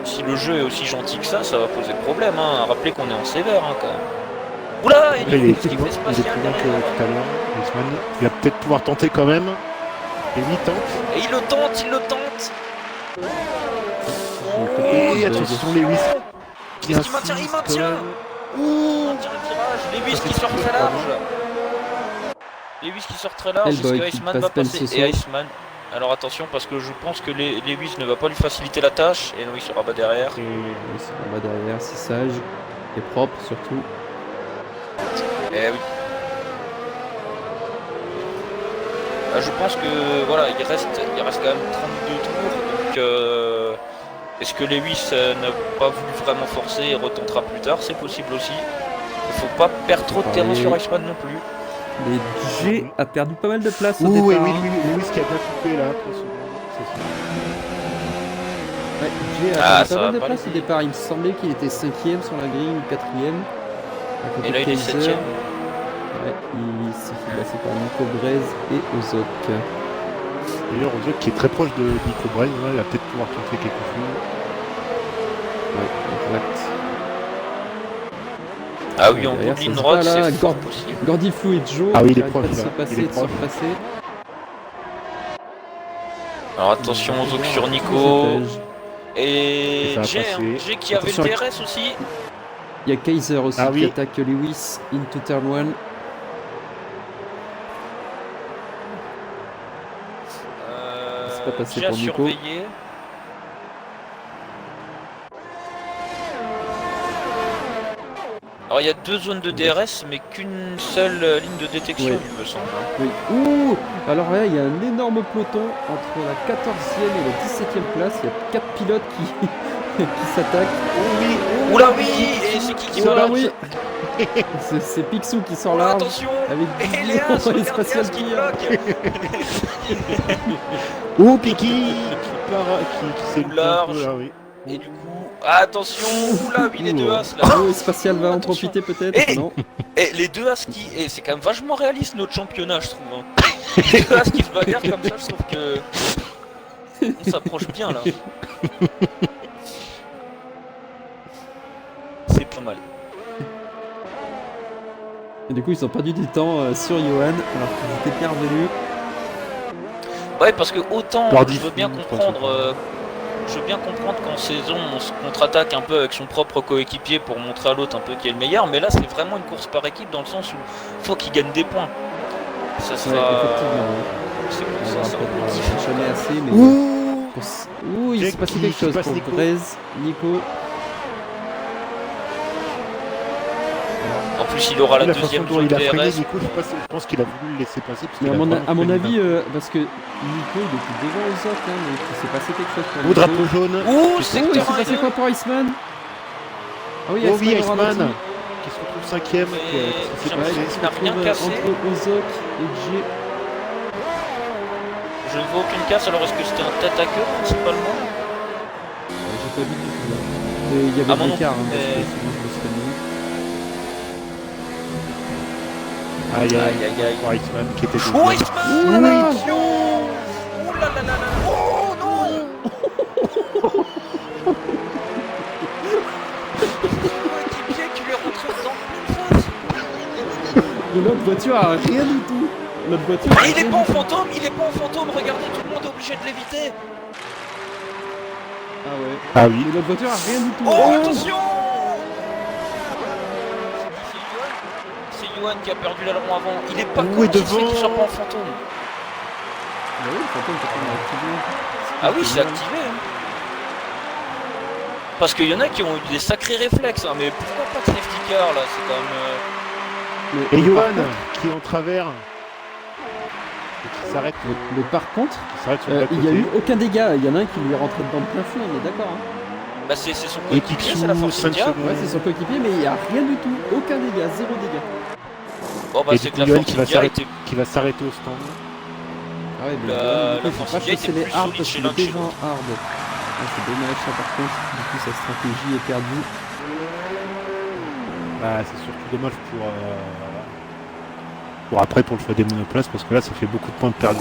si le jeu est aussi gentil que ça va poser problème. Hein. Rappelez qu'on est en sévère, hein, quand même. Oula, Là, et il est ce plus qui loin, fait il est spatial plus loin que derrière. tout à l'heure. Iceman, il va peut-être pouvoir tenter quand même. Et lui tente. Et il le tente, il le tente. Et attention, Lewis qui Est-ce qu'il maintient? Il insiste maintient. quand même. Il maintient le tirage. Lewis Ça, qui c'est sort plutôt très pas large. Lewis qui sort très large. Est-ce Hellboy que qui Iceman passe va peine passer? ce Et saut. Iceman. Alors attention parce que je pense que Lewis ne va pas lui faciliter la tâche. Et non, il se rabat derrière. Et Oui, c'est en bas derrière, c'est sage. Et propre surtout. Eh oui. Je pense que voilà, il reste quand même 32 tours. Donc est-ce que Lewis n'a pas voulu vraiment forcer et retentera plus tard? C'est possible aussi. Il faut pas perdre trop de terrain sur Iceman non plus. Mais G a perdu pas mal de place au oui, départ. oui, hein. oui, Lewis qui a bien coupé là. 3 secondes. C'est ça. Ouais, G a Ah, perdu ça pas mal va de pas place au l'aider. départ. Il me semblait qu'il était 5ème sur la grille ou 4ème. À côté Et là de il est Kaiser. 7ème. Ouais, il s'est fait passer par Nico Brez et Ozok. D'ailleurs, Ozok qui est très proche de Nico Brain, il va peut-être pouvoir tenter quelque chose. Ouais, exact. Ah oui, en Derrière, bout de ça ligne se droite, bat, là, c'est fort Gord- possible. Gordiflou et Joe. Ah oui, il qui est arrêtent proche, pas de se là. passer, Il est de se proche. repasser. Alors attention aux autres sur Nico. Et Et ça va Jay, hein, passer. Jay qui avait Attention le à- DRS aussi. Il y a Kaiser aussi Ah qui oui. attaque Lewis into turn 1. C'est pas passé Jay a pour Nico. surveillé. Alors il y a deux zones de DRS mais qu'une seule ligne de détection Ouais. il me semble. Oui. Ouh. Alors là, il y a un énorme peloton entre la 14e et la 17e place. Il y a 4 pilotes qui, qui s'attaquent. Oula oui, et c'est qui Oula, va oui. C'est Picsou qui sort Oula, large. attention. Avec Et Guillaume Léas, et regarde Spatial Léas qui Gear. bloque. Oh, Piki qui part, qui s'est loupé un Large. peu là, oui. Et du coup, attention, oula oui les deux as là. Oh, Spatial va en Attention. profiter peut-être. Et- Non. Et les deux as qui. Et c'est quand même vachement réaliste notre championnat, je trouve. Hein. Les deux as qui se bagarrent comme ça, je trouve que. On s'approche bien là. C'est pas mal. Et du coup, ils ont perdu du temps sur Johan alors qu'ils étaient bien revenus. Ouais, parce que autant Gardi je veux bien fou, comprendre. Je veux bien comprendre qu'en saison on se contre-attaque un peu avec son propre coéquipier pour montrer à l'autre un peu qui est le meilleur, mais là c'est vraiment une course par équipe dans le sens où faut qu'il gagne des points. Ça Ouais, sera. effectivement. C'est pour On ça, va c'est peut-être un pas jamais assez, mais. Ouh Ouh, il Jack s'est passé qui- quelque qui chose passe pour Nico. Brez, Nico. En plus, il aura la La façon deuxième dont zone il a freiné DRS. Nico, je pense qu'il a voulu le laisser passer. Parce Mais qu'il a à vraiment mon freiné avis, d'un parce que Nico il était devant aux autres, hein, mais il s'est passé quelque chose pour coup. Au Nico. drapeau jaune. Ouh, Oh, il secteur s'est passé 1 quoi pour Iceman? Ah oui, Oh oui, Iceman au Iceman ralenti. qui se retrouve 5ème. Mais Qu'est-ce qui s'est j'ai Ouais, passé il l'impression se qu'il n'a rien retrouve cassé. entre Ozok et Jay. Je ne vois aucune casse, alors est-ce que c'était un tête à queue principalement? J'ai pas vu du tout là. Mais il y avait Ah, moi de non l'écart, plus, hein, parce mais- que sinon je me serais mis. Aïe aïe Aïe, aïe, aïe. pour Iceman qui était Oh, deuxième. Iceman, Ouh là là. attention. Oh là là là là. Oh non. Coéquipier qui lui est rentré dans le face. Mais l'autre voiture a rien du tout. L'autre voiture a Ah, il est rien pas en du tout. fantôme, il est pas en fantôme, regardez, tout le monde est obligé de l'éviter. Ah ouais. Ah oui. Mais l'autre voiture a rien du tout. Oh, attention. C'est Johan qui a perdu l'aileron avant. Il est pas Où con, est il se fait devant qu'il soit pas en fantôme. Bah oui, le fantôme, quand on l'a activé. Ah oui, c'est activé. Hein. Parce qu'il y en a qui ont eu des sacrés réflexes, hein, mais pourquoi pas de safety car là? C'est quand même. Mais Et par Johan contre- qui est en travers. Et qui s'arrête. mais par contre, Qui s'arrête sur le il n'y a côté. eu aucun dégât. Il y en a un qui lui est rentré dedans de plein fouet, on est d'accord. Hein. Bah, c'est son Et coéquipier, Picsou, c'est la force 5 India. secondes. Ouais, c'est son coéquipier, mais il n'y a rien du tout. Aucun dégât, zéro dégât. Bon, bah, Et c'est du que la coup, Johan force qui va India s'arrêter. était. Qui va s'arrêter au stand. Ah ouais, mais La- du coup, la il faut force pas India chasser était les plus hard solide parce chez qu'il l'un est que chez déjà l'autre. hard. c'est dommage ça par contre, du coup sa stratégie est perdue. Bah, c'est surtout dommage pour après pour le choix des monoplaces parce que là ça fait beaucoup de points perdus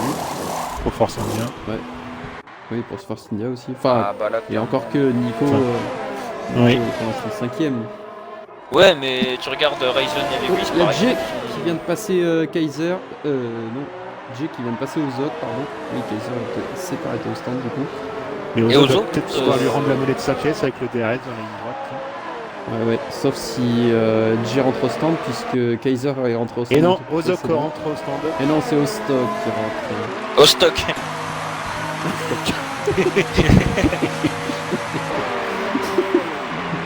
pour Force India. Oui, pour Force India aussi. Enfin, Ah bah là, et encore que Nico, Oui. pour l'instant 5ème. ouais, mais tu regardes Ryzen et Oh, Lewis il y a par Jay exemple. qui vient de passer Kaiser. Non, Jay qui vient de passer aux autres, pardon. Oui, Kaiser s'est arrêté au stand du coup. Mais Et aux aux autres, autres, peut-être pouvoir lui rendre la monnaie de sa pièce avec le DRS dans la ligne droite. Ouais, sauf si Jay rentre au stand, puisque Kaiser est rentré au stand. Et non, tout Ozok précédent. rentre au stand. Et non, c'est au stock qui rentre. Au stock.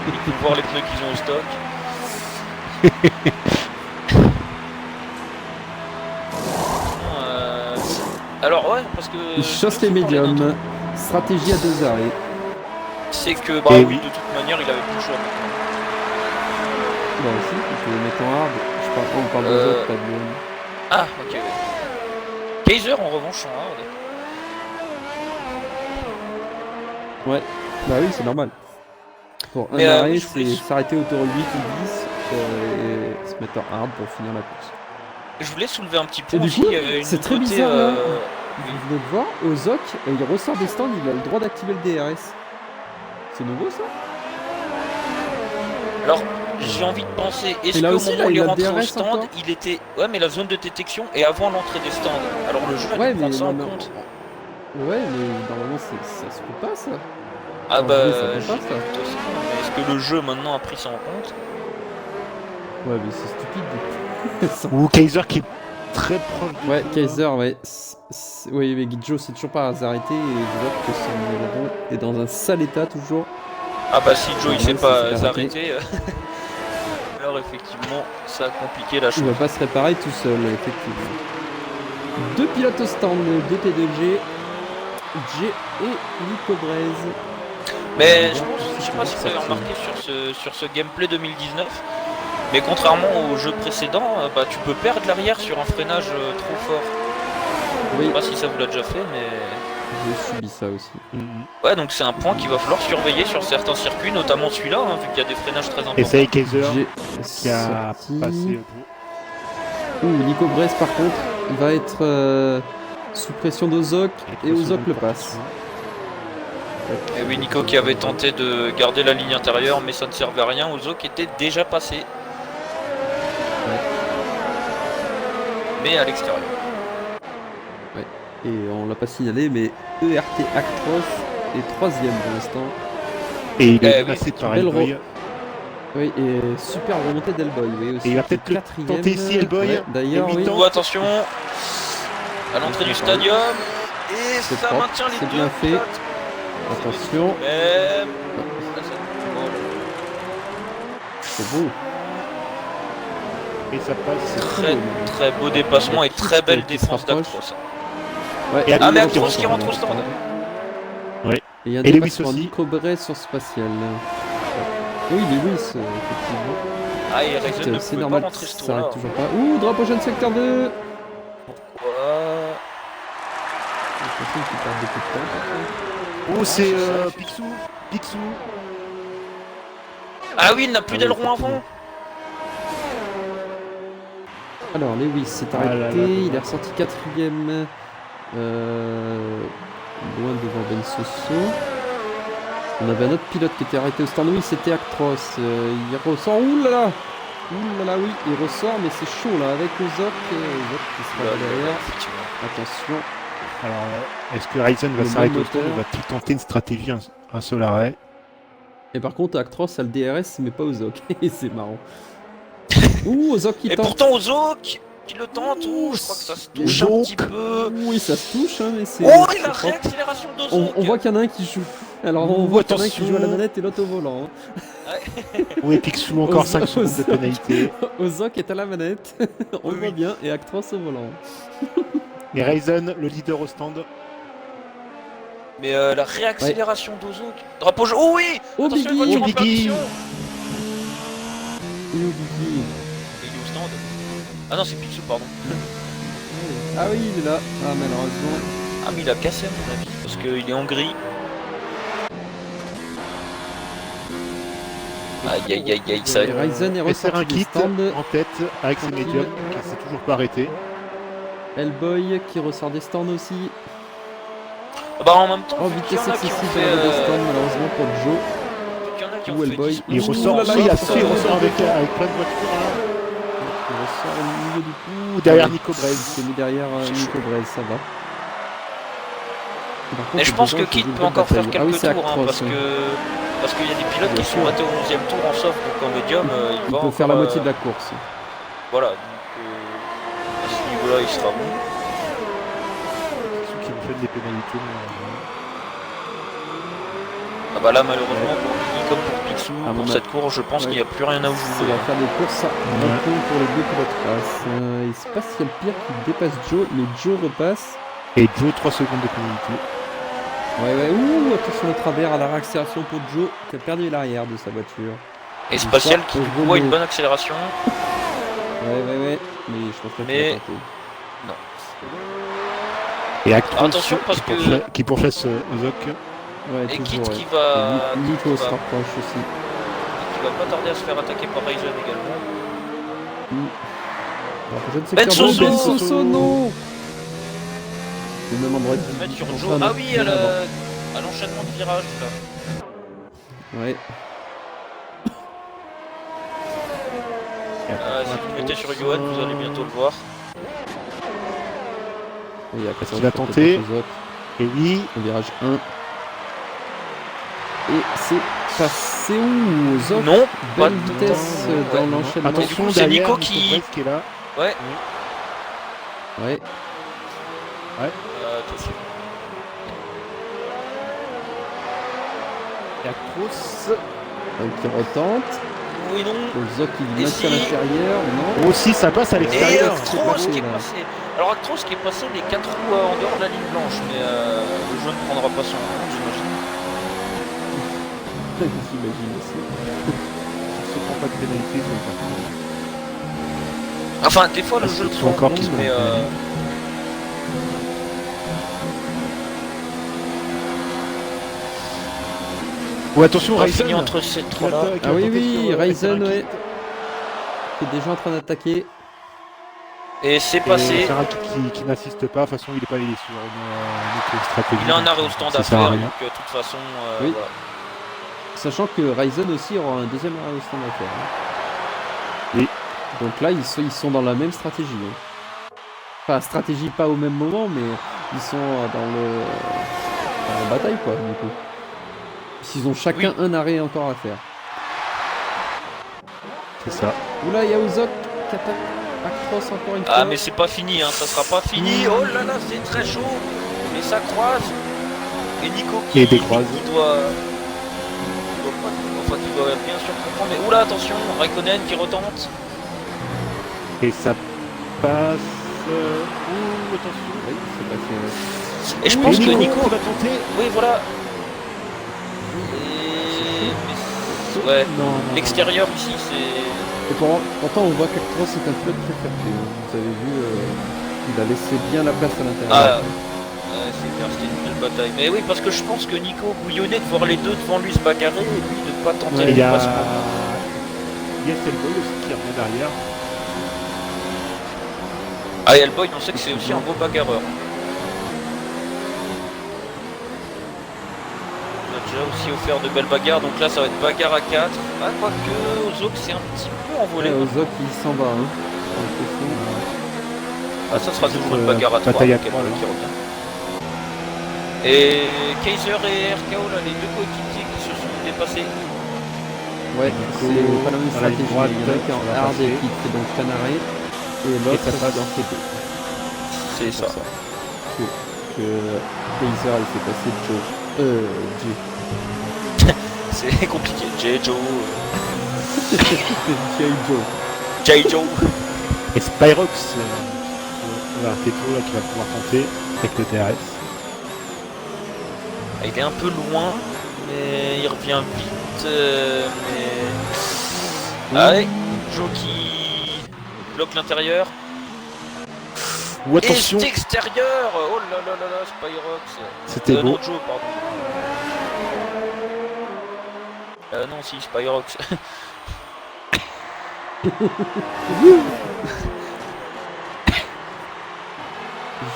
Il faut voir les pneus qu'ils ont au stock. Alors ouais, parce que... Il chasse les médiums. Stratégie à 2 arrêts. C'est que bah Et oui, oui. de toute manière il avait plus le choix maintenant. Bah aussi, il faut le mettre en hard. On parle des autres, pas de... Ah ok ouais. Kaiser en revanche en hard. Ouais, bah oui, c'est normal. Pour un Mais, arrêt, oui, je voulais- c'est s'arrêter autour de 8 ou 10 et se mettre en hard pour finir la course. Je voulais soulever un petit Et point du aussi, coup, il y avait une c'est très nouveauté, bizarre là. Vous venez de voir, Ozok, il ressort des stands, il a le droit d'activer le DRS. C'est nouveau ça? Alors, j'ai envie de penser, est-ce Et là qu'au aussi, moment là, où il il est a le rentré au DRS stand, encore. il était... Ouais, mais la zone de détection est avant l'entrée des stands. Alors le jeu a Ouais, dû mais prendre ça en non, compte. Ouais, mais normalement, ça se peut pas ça. Ah en bah, vrai, ça peut j'ai pas, vu ça. plutôt ça, mais est-ce que le jeu maintenant a pris ça en compte? Ouais, mais c'est stupide. Ou Kaiser qui est très proche du Ouais, coup, Kaiser, ouais. Oui, mais Guijo, c'est toujours pas arrêté et je vois que son numéro est dans un sale état toujours. Ah bah si Joe il Ouais, s'est c'est pas arrêté. arrêté, alors effectivement ça a compliqué la Il chose. va pas se réparer tout seul, effectivement. 2 pilotes au stand, 2 T2G, J et Nico Braise. Mais je sais pas si vous avez remarqué sur ce gameplay 2019, mais contrairement au jeu précédent, bah tu peux perdre l'arrière sur un freinage trop fort. Je Oui, sais pas si ça vous l'a déjà fait, mais... j'ai subi ça aussi. Ouais, donc c'est un point qu'il va falloir surveiller sur certains circuits, notamment celui-là, hein, vu qu'il y a des freinages très importants. Et ça y est, Kaiser J qui a sorti. passé. Nico Braise par contre va être sous pression d'Ozok et Ozok le passe. Et oui, Nico qui avait tenté de garder la ligne intérieure, mais ça ne servait à rien. Ozo qui était déjà passé. Mais à l'extérieur. Et on l'a pas signalé, mais ERT Actros est 3ème pour l'instant. Et il est oui, passé par belle Hellboy. Oui, et super remontée d'Hellboy. Oui, aussi, Et il va qui est peut-être le 4ème. tenter ici, Hellboy. Ouais, d'ailleurs, Et oui. mi-temps. Oh, attention à l'entrée du stadium. Et C'est ça propre, maintient les c'est deux bien fait. pilotes. Attention, Même. c'est beau. Et ça passe. Très très beau dépassement et très belle Qui se défense rapproche. d'Actros. Ouais, Et Ah mais Actros Actros qui qui rentre au stand. Et il y a un Et Lewis dépassement aussi. Nico Braise sur Spatial. Oui, Lewis, effectivement. Ah et Ryzen ne C'est pouvait normal, pas rentrer ce ça tour-là. arrête toujours pas. Ouh, drapeau jaune secteur 2. Pourquoi? J'ai l'impression qu'il perd beaucoup de temps. par contre. Oh, c'est c'est ça. Picsou. Picsou. Ah oui, il n'a plus Ah oui, d'aileron avant. effectivement. Alors, Lewis s'est Ah là arrêté, là, il est ressorti 4ème. Loin devant Ben Soso. On avait un autre pilote qui était arrêté au stand. Oui, c'était Actros. Il ressort. Ouh là là! Ouh là là, oui, il ressort, mais c'est chaud là, avec Ozok qui sera derrière. Effectivement. Attention. Alors, est-ce que Ryzen va Le s'arrêter même au stand moteur. ou va-t-il tenter une stratégie, un seul arrêt? Et par contre, Actros a le DRS, mais pas Ozok. Et c'est marrant. Ouh, Ozok qui Et tente. pourtant Ozo qui le tente, ouh, je crois que ça se touche un Ozok. petit peu. Oui, ça se touche, hein, mais c'est. Oh, et c'est la propre. réaccélération d'Ozo. On voit qu'il y en a un qui joue. Alors, on Ouh, voit qu'il y en a un qui attention. joue à la manette et l'autre au volant. Oui, Picsou encore 5 secondes de Ozok. pénalité. Ozok est à la manette. On Oui, le voit oui. bien. Et Actros au volant. Et Ryzen, le leader au stand. Mais la réaccélération d'Ozo. Drapeau jaune. Oh oui. Oh, Attention, Biggie. une voiture Oh, en Biggie. perdition. Et Biggie. Mais il est au stand. Ah non, c'est Picsou, pardon. Ah oui, il est là. Ah, malheureusement. Ah mais il a cassé à mon avis, parce qu'il est en gris. Aïe aïe aïe aïe, ça... Et Ryzen est Resserre ressorti un des kit stands. en tête avec ses Tranquille. médiums qui s'est toujours pas arrêté. Hellboy qui ressort des stands aussi. Bah en même temps, En vu qu'il y vitesse en a qui ont excessive fait... dans le des stands malheureusement pour Joe. vu qu'il y en a qui ont Ou fait Hellboy. 10 Il Ouh ressort, là là, il il ressort avec plein de voitures là. Il ressort au milieu du coup. Ou derrière Ouais, Nico Il Braise. s'est mis derrière C'est Nico Braise, ça va. Par contre, Mais je pense que devant, Kit j'ai vu peut une encore belle faire bataille. Ah oui, quelques c'est tours, hein, Actros, parce oui. que... Parce qu'il y a des pilotes Bien qui sont sûr. ratés au 11e tour en soft, donc en médium, il Il va peut faire la encore, moitié de la course. Voilà, donc à ce niveau-là, il sera bon. Ceux qui ont fait des pénalités. Ah bah là, malheureusement, pour Guigui comme pour Picsou, Ah, pour bon, cette course, je pense ouais. qu'il n'y a plus rien à Ça jouer. va faire des courses à un point pour les deux pilotes face. Il se passe qu'il y a le pire qui dépasse Joe, mais Joe repasse. Et Joe, 3 secondes de pénalité. Ouais, ouh, attention au travers à la réaccélération pour Joe, qui a perdu l'arrière de sa voiture. Et Spatial ça, qui au du coup a rouleau. une bonne accélération. Ouais, mais je pense pas qu'il Mais- va tenter. Et Actros Attention, parce que- qui pourchasse Ozok. Ouais, Et Kit toujours, qui ouais. va... Et Nico qui se va- rapproche aussi. qui va pas tarder à se faire attaquer par Ryzen également. Alors, je ne sais Ben pas. Soso Ben Soso, non. C'est le même endroit Je vais mettre sur en Joe. train de Ah oui, bien avant. à l'enchaînement de virages là. Ouais. Si vous mettez sur Johan, vous allez bientôt le voir. Et après, Est-ce qu'il va tenter Et oui, au virage 1. Et c'est passé où Zok, Non, pas belle de vitesse temps. dans Ouais. l'enchaînement. attention, c'est derrière, Nico qui- Braise qui est là. Ouais. Ouais. Attention. Et Actros. Qui retente. Oui, non. Zok qui Et maintient si- l'intérieur. Non. Aussi, ça passe à Et l'extérieur. Actros qui est là. passé. Alors Actros qui est passé les 4 roues en dehors de la ligne blanche, mais le jeu ne prendra pas son compte, j'imagine. J'imagine aussi. Il se prend pas de pénalité, c'est pas. Enfin, des fois le Parce jeu le qu'ils prend sont encore compte, qui sont mais en Ou attention, on va Ryzen. finir entre ces trois là. Ah oui, Ryzen, ouais. Qui est déjà en train d'attaquer. Et c'est passé. C'est un qui n'insiste pas, de toute façon il est pas il est sur une autre stratégie. Il a un donc, arrêt au stand ça à sert à faire, rien. donc de toute façon, Oui. voilà. Sachant que Ryzen aussi aura un deuxième arrêt au stand à faire. Hein. Oui. Donc là, ils sont dans la même stratégie. Hein. Enfin, stratégie pas au même moment, mais ils sont dans la bataille, quoi, du coup. Ils ont chacun un arrêt encore à faire. C'est ça. Oula, il y a Ozok qui attaque Actros encore une fois. Ah mais c'est pas fini, hein, ça sera pas fini. Oh là là, c'est très chaud. Et ça croise. Et Nico Et décroise. qui doit bien sûr comprendre. Mais oula, attention, Raikkonen qui retente. Et ça passe. Ouh, attention. Oui, c'est passé, ouais. Et je pense que Nico. va tenter. Oui, voilà. Ouais. Non. L'extérieur ici, c'est. Et pourtant, on voit qu'Actros est un pilote très fair play, hein. Vous avez vu, il a laissé bien la place à l'intérieur. C'est clair, c'était une belle bataille. Mais oui, parce que je pense que Nico bouillonnait de voir les deux devant lui se bagarrer et lui de pas tenter Il les y a. dépassements. Il y a Hellboy aussi qui revient derrière. Ah, et Hellboy, on sait que c'est aussi un beau bagarreur. Il a déjà aussi offert de belles bagarres, donc là ça va être bagarre à 4. Ah, quoique Ozok c'est un petit peu envolé. Ouais, Ozok, il s'en va. Hein. J'ai l'impression. Ah, ça sera toujours une bagarre à 3 bataille à avec trois, Hellboy là. qui revient. Et Kaiser et RKO, là, les deux coéquipiers qui se sont dépassés. Ouais, c'est pas la même dans la ligne stratégie. droite, Il y en a qui est on va en hard et passer. qui fait donc canaré. Et l'autre, ça c'est passe. en TP. C'est ça. Que Kaiser, il s'est passé Joe. C'est compliqué. J. Joe. J. Joe. J. Joe. Et Spyrox. Voilà, Teto là qui va pouvoir tenter avec le DRS. Ah, il est un peu loin, mais il revient vite. Allez, Joe qui bloque l'intérieur. Ou attention, Et extérieur. Oh là là là là, Spyrox. c'était beau. Non, Joe, pardon. Non, si, Spyrox.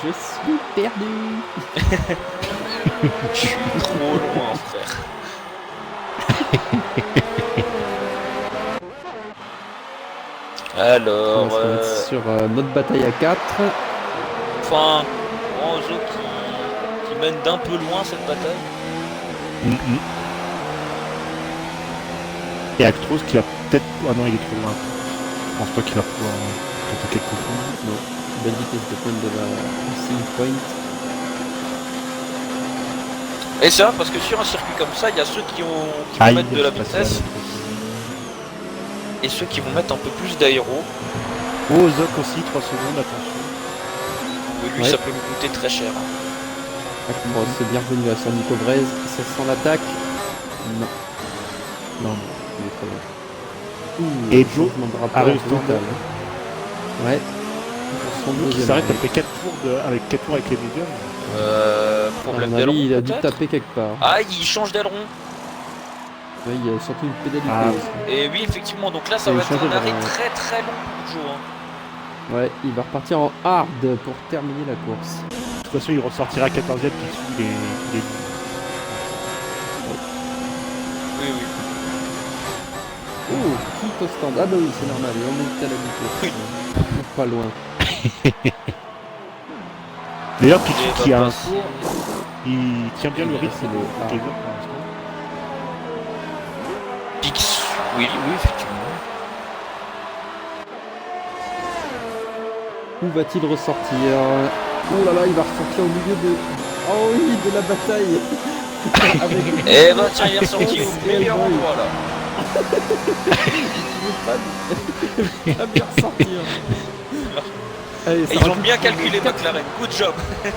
Je suis perdu. Je suis trop loin, frère. Alors, Ça va être sur notre bataille à 4. enfin, Ozo qui mène d'un peu loin cette bataille. Et Actros qui va peut-être... Ah non, il est trop loin. Je pense pas qu'il va pouvoir tenter quelque chose. Non, belle vitesse de pointe de la Racing Point. Et ça, parce que sur un circuit comme ça, il y a ceux qui vont mettre de la vitesse et ceux qui vont mettre un peu plus d'aéro. Oh, Zoc aussi, 3 secondes, attention. Et lui, Ouais. ça peut lui coûter très cher. Actros, c'est bien revenu sur Nico Brez. Ça sent l'attaque. Non. Non. Il est trop loin. Ouh, Et Joe changement de rapport arrive brutal. Ouais. Son Qui deuxième s'arrête arrêt. après 4 tours avec les médiums. À Problème mon avis, d'aileron, il a dû peut-être. taper quelque part. Ah, il change d'aileron. Ouais, il y a surtout une pénalité Ah. aussi. Et oui, effectivement, donc là, ça Et va il être change un arrêt d'aileron. très très long pour Joe. Hein. Ouais, il va repartir en hard pour terminer la course. De toute façon, il ressortira 14ème puis dessus les... Oui, oui. Oh, quitte au stand. Ah bah oui, c'est normal, on est à la Oui. Pas loin. D'ailleurs, Il Picsou va qui a un passer. tour, il tient bien le Il rythme. c'est le hard. Kaiser, pour l'instant. Pix. Oui, oui, effectivement. Où va-t-il ressortir? Oh là là, il va ressortir au milieu de... Oh oui, de la bataille. Avec... Eh ben tiens, il est ressorti Et au meilleur Hellboy. endroit là. Il veut pas bien ressortir. Allez, Et ça ils ont rajoute- bien calculé McLaren. Good job. Là,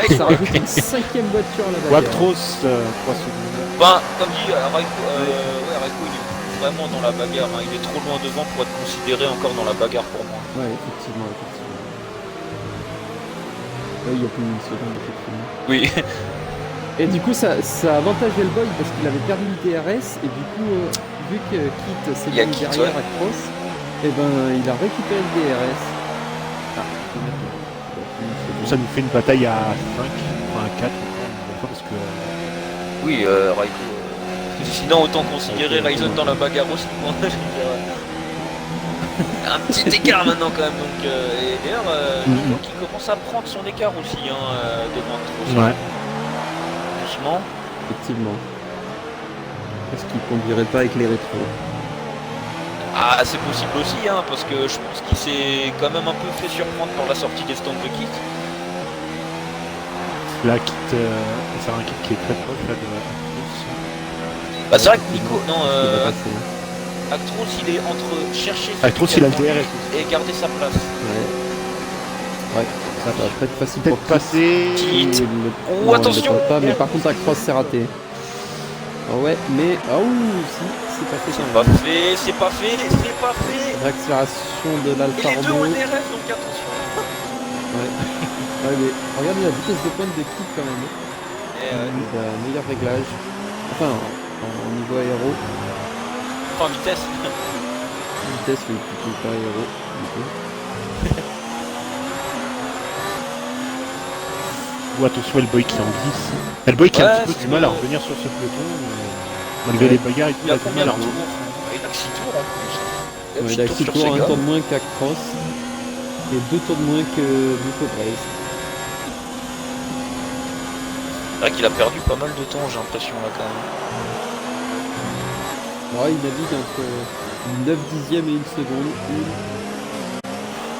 ils Ça sont- rajoute une 5ème voiture à la bagarre. Wactros, 3 secondes. Ben, comme dit, Raiko, Raiko, il est plus vraiment dans la bagarre. Hein. Il est trop loin devant pour être considéré encore dans la bagarre pour moi. Ouais, effectivement. Ouais, il y a plus d'une seconde, effectivement. Oui. Et du coup, ça avantage Hellboy parce qu'il avait perdu le DRS. Et du coup, vu que Kit s'est Il y a mis Kit, derrière ouais. à Cross, et ben il a récupéré le DRS. Ah, Ça nous fait une bataille à 5, enfin à 4, parce que... Oui, Raiko. Sinon, autant considérer Ryzen dans la bagarre aussi. Quoi. Je veux dire, un petit écart maintenant quand même. Donc, et d'ailleurs, Nico qui commence à prendre son écart aussi devant Actros. Ouais. Doucement. Effectivement. Est-ce qu'il conduirait pas avec les rétros? Ah, c'est possible aussi, hein, parce que je pense qu'il s'est quand même un peu fait surprendre par la sortie des stands de kit. Là, c'est un kit qui est très proche là, de Actros. Bah, c'est vrai que Nico, non, Il va passer. Actros il est entre chercher celui Actros, qui il a le devant lui DRS. et garder sa place. Ouais, ça va pas être facile pour Peut-être passer... Kit. Non, Oh, attention. il le tente pas, mais par contre, Across s'est raté. Ah ouais, mais... Ah ouh, si, c'est pas fait C'est quand pas même. fait, c'est pas fait, c'est pas fait. Réaccélération de Et l'Alfa les deux ont Romeo. le DRS, donc attention. Ouais. Ouais, mais regardez la vitesse de pointe de Kit quand même. Et, Il a un meilleur réglage. Enfin, en niveau aéro. enfin, vitesse. Vitesse, oui, plutôt pas aéro. du coup. Ou attention, Hellboy qui en glisse. Hellboy qui a Ouais, un petit peu c'est du mal à bon. revenir sur ce peloton. Malgré les bagarres et tout, Il a du combien mal de à tours? revenir. Il a que 6 tours en plus. Ouais, il a 6 sur tours, ses un gars. tour de moins qu'Across. Et 2 tours de moins que Nico Brez. C'est vrai qu'il a perdu pas mal de temps, j'ai l'impression là quand même. Ouais, il navigue entre 9 dixièmes et 1 seconde.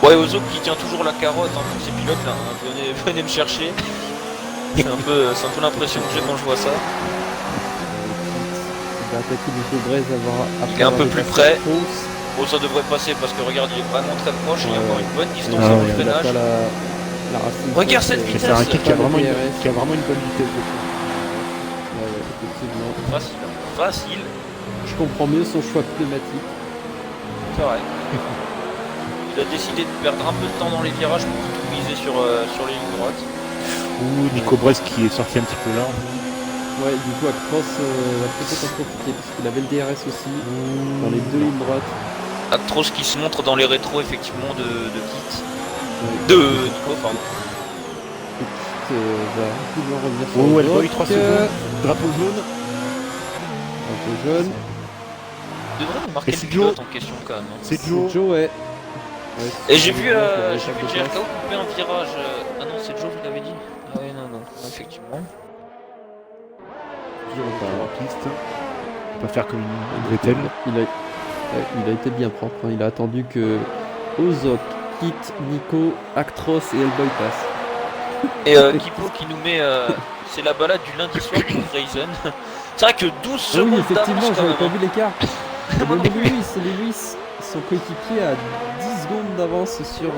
Ouais, Ozo qui tient toujours la carotte hein, pour ses pilotes là, hein. Venez me chercher. C'est un peu l'impression que j'ai quand je vois ça. Il va attaquer Nico Brez Il est un peu plus près. Oh, ça devrait passer parce que regarde, il est vraiment très proche, il y a Ouais, encore ouais. une bonne distance Ah avant ouais, le Il a freinage. pas la racine. Regarde cette Et vitesse. c'est un kit qui a Pas le vraiment DRS. une bonne vitesse de pointe. Ouais, ouais, effectivement. Facile, facile, Je comprends mieux son choix pneumatique. c'est vrai. Il a décidé de perdre un peu de temps dans les virages pour tout miser sur les lignes droites. Ou Nico Brest qui est sorti un petit peu large. Ouais, du coup, Actros va peut-être en profiter parce qu'il avait le DRS aussi dans les deux lignes droites. Actros qui se montre dans les rétros effectivement de Kit. Ouais. De Nico, pardon. Et Kit va rapidement revenir sur Oh, le elle boy bloc. 3 secondes. Drapeau jaune. Un peu jaune. Il devrait nous marquer Et le c'est pilote Joe. en question quand même. Hein. C'est C'est Joe. Joe, ouais. Ouais, Et c'est j'ai vu, Joe pour les j'ai étapes vu de JRKO place. couper un virage. Ah non, c'est Joe, vous l'avez dit. Ah ouais, non, effectivement. Toujours en piste. On va faire comme une Vettel. Il a été bien propre. Hein. Il a attendu que Ozok, Kit, Nico, Actros et Hellboy passent. Et Kipo qui nous met. C'est la balade du lundi soir pour Ryzen. C'est vrai que 12 Ah oui, secondes effectivement, d'avance quand j'avais même. pas Hein. vu l'écart. Moi non plus. Lewis, son coéquipier a 10 secondes d'avance sur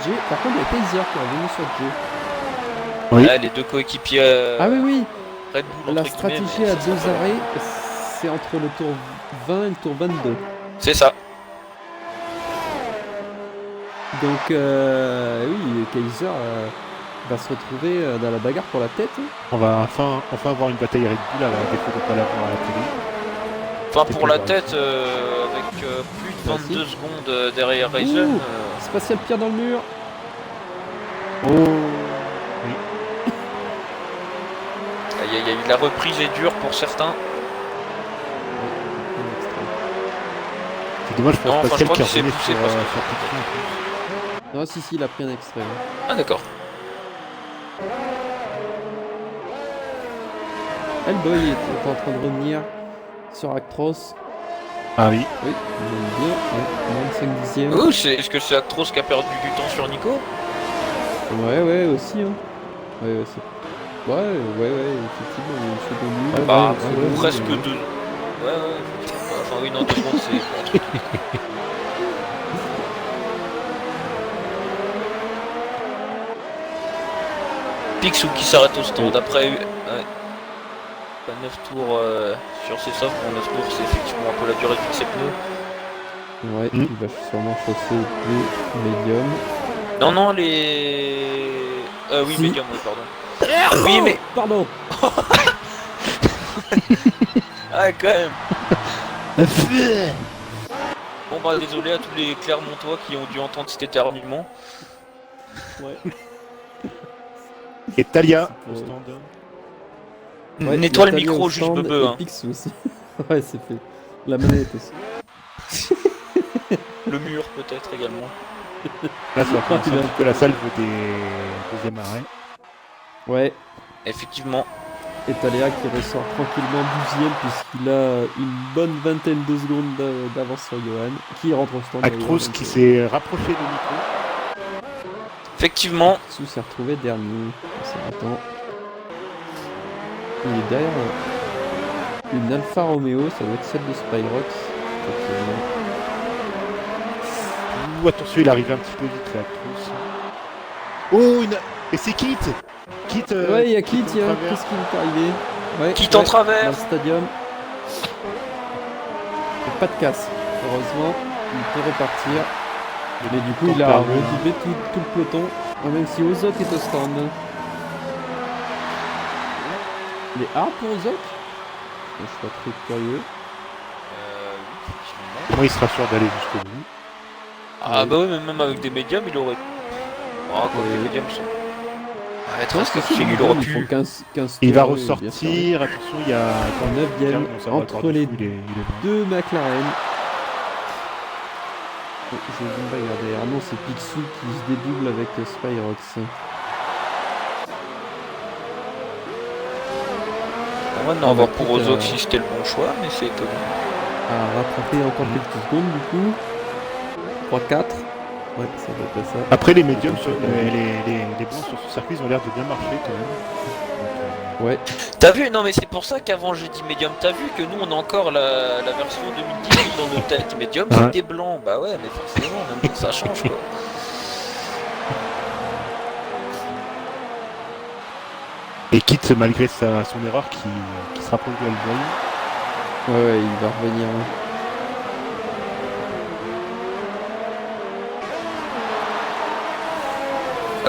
Jay. Par contre, il y a Kaiser qui est revenu sur Jay. Oui. Là, les deux coéquipiers. Ah oui, Red Bull, la entre guillemets, stratégie mais à ça sera deux pas long. arrêts, c'est entre le tour 20 et le tour 22. C'est ça. Donc, oui, Kaiser va se retrouver dans la bagarre pour la tête. Hein. On va enfin avoir une bataille Red Bull à la défaut de pas l'avoir à la télé. Enfin, C'était pour la plus tête, avec plus de 22 Facile. secondes derrière Ryzen. Ouh. Spatial Pierre dans le mur. Oh. Aïe aïe aïe, la reprise est dure pour certains. C'est dommage pour Non, enfin, je Pascal crois qui est qu'il s'est revenu poussé sur parce que- sur Picsou en plus. Non, si, il a pris un extrait. Ouais. Ah d'accord. Hellboy est en train de revenir sur Actros. Ah oui. Oui, il aime bien. Ouais, moins de 5 dixièmes. Oh, est-ce que c'est Actros qui a perdu du temps sur Nico? Ouais, aussi. Hein. Ouais, effectivement, il y a une seconde nulle. Bah, Ouais, presque ouais. deux. Ouais, effectivement. Enfin oui, non, 2 secondes, c'est pas un truc. Picsou qui s'arrête au stand après 9 tours sur ses softs. Bon, 9 tours, c'est effectivement un peu la durée de ses pneus. Ouais, il va sûrement chausser des médiums. Non, les. Oui, Si. médium, oui, pardon. Oui, mais. Pardon. Ah, quand même. Bon, bah, désolé à tous les Clermontois qui ont dû entendre cet éternuement. Ouais. Et Talia C'est au pour- stand. Ouais, Nettoie le Natalia micro, au juste stand bebe. et Hein. Picsou aussi. Ouais, c'est fait. La manette aussi. Le mur, peut-être également. Là, ça va commencer Il a un petit peu la salve des deuxième arrêt. Ouais. Effectivement. Et Taléa qui ressort tranquillement 12ème puisqu'il a une bonne vingtaine de secondes d'avance sur Johan. Qui rentre au stand. d'ailleurs, Actros donc, qui s'est rapproché de Nico. Effectivement. Picsou s'est retrouvé dernier. Ça attend. Il est derrière une Alfa Romeo, ça doit être celle de Spyrox. Effectivement. Ouh, attention, il arrive un petit peu vite là, Actros. Oh, et c'est Kit. Kit. Ouais, il y a Kit, en tiens. travers. Qu'est-ce qui est arrivé? Ouais, Kit en dans travers. le stadium. Et pas de casse. Heureusement, il peut repartir. Mais du coup, il a perdu, redoublé tout le peloton. Même si Ozok est au stand. Il est hard pour Ozok? Je suis pas très curieux. Oui, effectivement. Moi, il sera sûr d'aller jusqu'au bout. Ah, bah oui, mais même avec des médiums, il aurait. Ah, quoi, Ouais. les médiums sont. Ouais, Non, très si, il les aurait gars, ils font pu. 15 Il va tours, bien sûr. ressortir. Attention, il y a. En 9ème, Bon, ça va, entre Cordu, les il est bon. deux McLaren. Oh, je vais même regarder. Ah non, c'est Picsou qui se dédouble avec Spyrox. On va en Ah, avoir bah, pour écoute, Ozok si c'était le bon choix, mais c'est étonnant. À rattraper encore quelques secondes du coup. 3-4. Ouais, ça doit être ça. Après, les médiums, les blancs sur ce circuit, ils ont l'air de bien marcher quand même. Ouais. T'as vu? Non, mais c'est pour ça qu'avant j'ai dit médium. T'as vu que nous on a encore la version 2018 dans nos têtes. Médium, Ouais. c'était blanc. Bah ouais, mais forcément, maintenant ça change quoi. Et Kit, malgré son erreur, qui se rapproche de Hellboy. Ouais, il va revenir. Hein.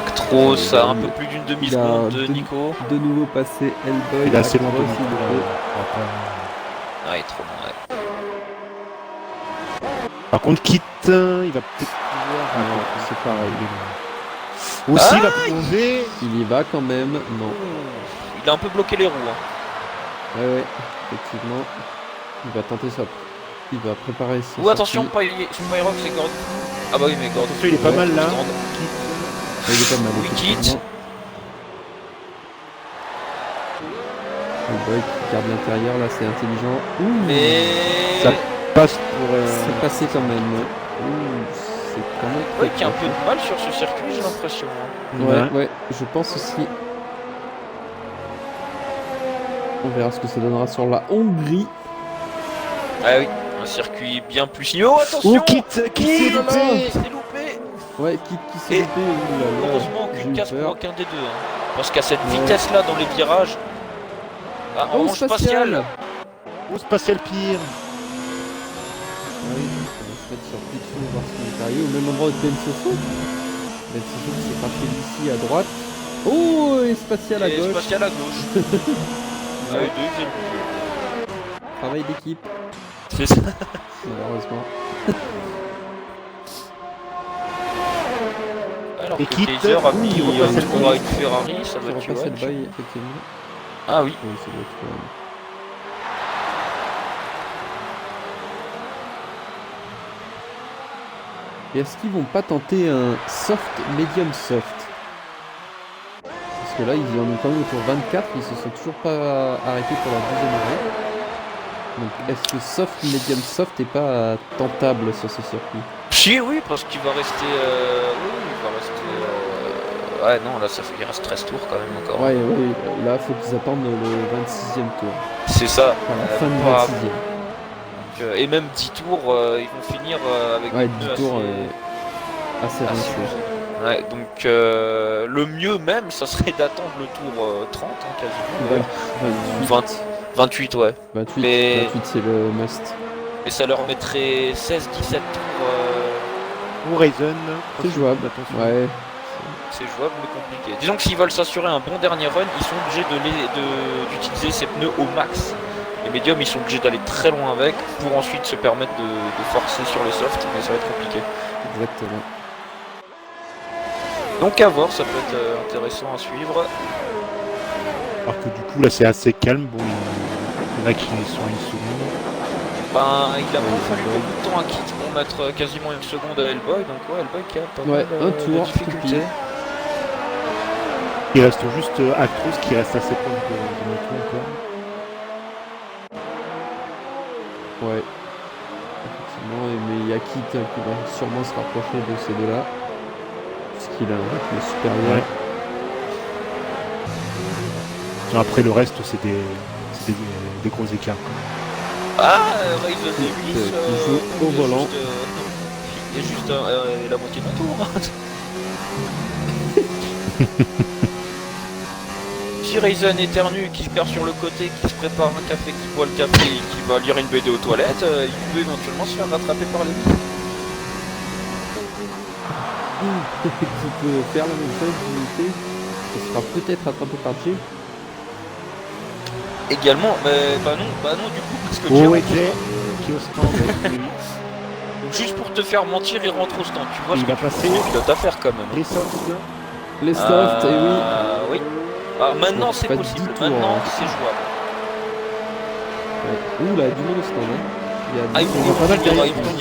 Actros a un peu plus d'une demi-seconde de deux- Nico. De nouveau passé Hellboy. Il est assez loin de Actros, Nico, il là. le Ah, il est trop loin, ouais. Par contre, Kit, il va peut-être pouvoir. fait. Non, c'est pareil. Aussi, il va Ah, plonger. Il y va quand même. Non. Il a un peu bloqué les roues. Hein. Ouais, effectivement. Il va tenter ça. Il va préparer ses Ou attention, sorties. Myrox et Gordon. Ah bah oui, mais Gordon. Attention, il est pas mal là. Ah, il est pas mal. Oui, effectivement. quitte. Hellboy qui garde l'intérieur, là, c'est intelligent. Ouh, Mais. Ça passe pour. c'est passé quand même. Ouh, c'est quand même. Ouais, qui a un peu de mal sur ce circuit, j'ai l'impression. Hein. Ouais, je pense aussi. On verra ce que ça donnera sur la Hongrie. Ah oui, un circuit bien plus sinueux. Oh, attention! Oh, Kit qui s'est là là, loupé. il s'est loupé! Ouais, qui s'est Et loupé. Ouh là là, Heureusement j'ai aucune eu casse peur. pour aucun des deux. Hein. Parce qu'à cette Ouais. vitesse-là dans les virages. Ah, en Oh, manche spatiale! Oh, spatial pire. Ah oui, on va se mettre sur Pitfall, voir ce qui est arrivé. Au même endroit que Ben Soso. Ben Soso qui s'est parti d'ici à droite. Oh, et spatial à Et gauche. spatial à gauche. Ah oui, deux exécutés. Travail d'équipe, C'est ça. malheureusement. Alors Et que quitte, Kaiser a oui, mis il repasse le une Ferrari, ça Qui doit être repasse le Johan. bail, effectivement. Ah oui. Oui, ça doit être Johan. Et est-ce qu'ils vont pas tenter un soft, medium soft? Parce que là, ils en ont quand même autour 24, ils se sont toujours pas arrêtés pour leur deuxième arrêt. Donc est-ce que soft, medium soft est pas tentable sur ce circuit? Si, oui, parce qu'il va rester. Oui, il va rester. Ouais, non, là, ça fait qu'il reste 13 tours quand même encore. Ouais, ouais, là, faut qu'ils attendent le 26e tour. C'est ça. Enfin, la fin du Pas- 26e. Et même 10 tours, ils vont finir avec Ouais, des pneus 10 tours assez assez rincés. usés. Ouais, donc le mieux même, ça serait d'attendre le tour 30, hein, quasiment. d'ailleurs. 28, 28, ouais. 28, Mais- 28 c'est le must. Et ça leur mettrait 16-17 tours. Pour Ryzen. C'est jouable. Attention. Ouais, C'est jouable mais compliqué. Disons que s'ils veulent s'assurer un bon dernier run, ils sont obligés d'utiliser ces pneus au max. Les médiums, ils sont obligés d'aller très loin avec pour ensuite se permettre de forcer sur les softs, mais ça va être compliqué. exactement. Donc à voir, ça peut être intéressant à suivre. Alors que du coup, là, c'est assez calme. Bon, il y en a qui sont à une seconde. Ben, il a pas Ouais, fallu Hellboy. beaucoup de temps à Kit pour mettre quasiment une seconde à Hellboy, donc ouais, Hellboy qui a pas Ouais, mal un de tour, difficultés. tout pile. Il reste juste Actros qui reste assez proche de Nico encore. Ouais. Effectivement, mais il y a Kit qui va sûrement se rapprocher de ces deux-là. Puisqu'il a un rythme supérieur. Ouais. Sinon, après, le reste, c'est des gros écarts. Ah, Ryzen Qui Lewis, joue au volant. Il y a juste la moitié d'un tour. Si Ryzen éternue, qui se perd sur le côté, qui se prépare un café, qui boit le café et qui va lire une BD aux toilettes, il peut éventuellement se faire rattraper par les billes. Qui peut faire la même chose d'unité. Ce sera peut-être rattrapé par Jay. Également, mais bah non du coup, parce que Oh, Jay ouais, rentre au Jay, stand. qui est au stand. Oui. Donc juste pour te faire mentir, il rentre au stand. Tu vois Il ce que va tu passer. pilotes à faire quand même. Les softs. Les softs, et oui. Oui. Ah, maintenant Donc, c'est pas possible, 10 tours, maintenant hein. c'est jouable. Ouais. Ouh là, du monde au stand. Hein. Il y a Ah, du ils monde. vont pas mal finir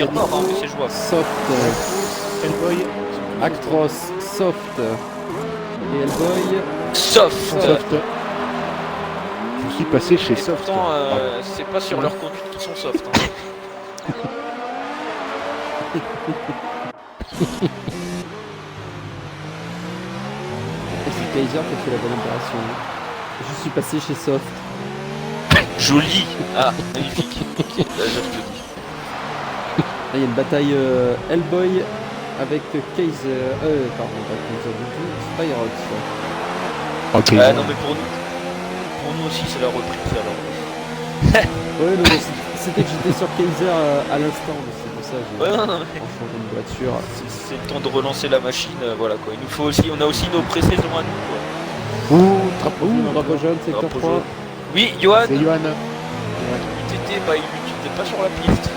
derrière. mort, hein, mais c'est jouable. Soft, Hellboy. Actros, Soft et Hellboy. Sauf Soft. Je suis passé chez et Soft. pourtant, c'est pas sur leur conduite qu'ils sont soft. Hein. Et c'est Kaiser qui a fait la bonne opération. Hein. Je suis passé chez Soft. Joli. Ah, magnifique. Ok, là je te dis. Là, il y a une bataille Hellboy avec Kaiser. Pardon, pas Kaiser du tout. Spyrox. Ok. Ah non mais pour nous aussi c'est la reprise alors. Ouais, non, c'était que j'étais sur Kaiser à l'instant. C'est pour ça que j'ai Ouais, non, mais... en changeant de voiture. c'est le temps de relancer la machine, voilà quoi. Il nous faut aussi, on a aussi nos pré-saisons à nous quoi. Ouh, drapeau jaune, drapeau jaune, secteur Drapeau 3. jaune. Oui, Johan, C'est Johan. il était, bah il n'était pas sur la piste.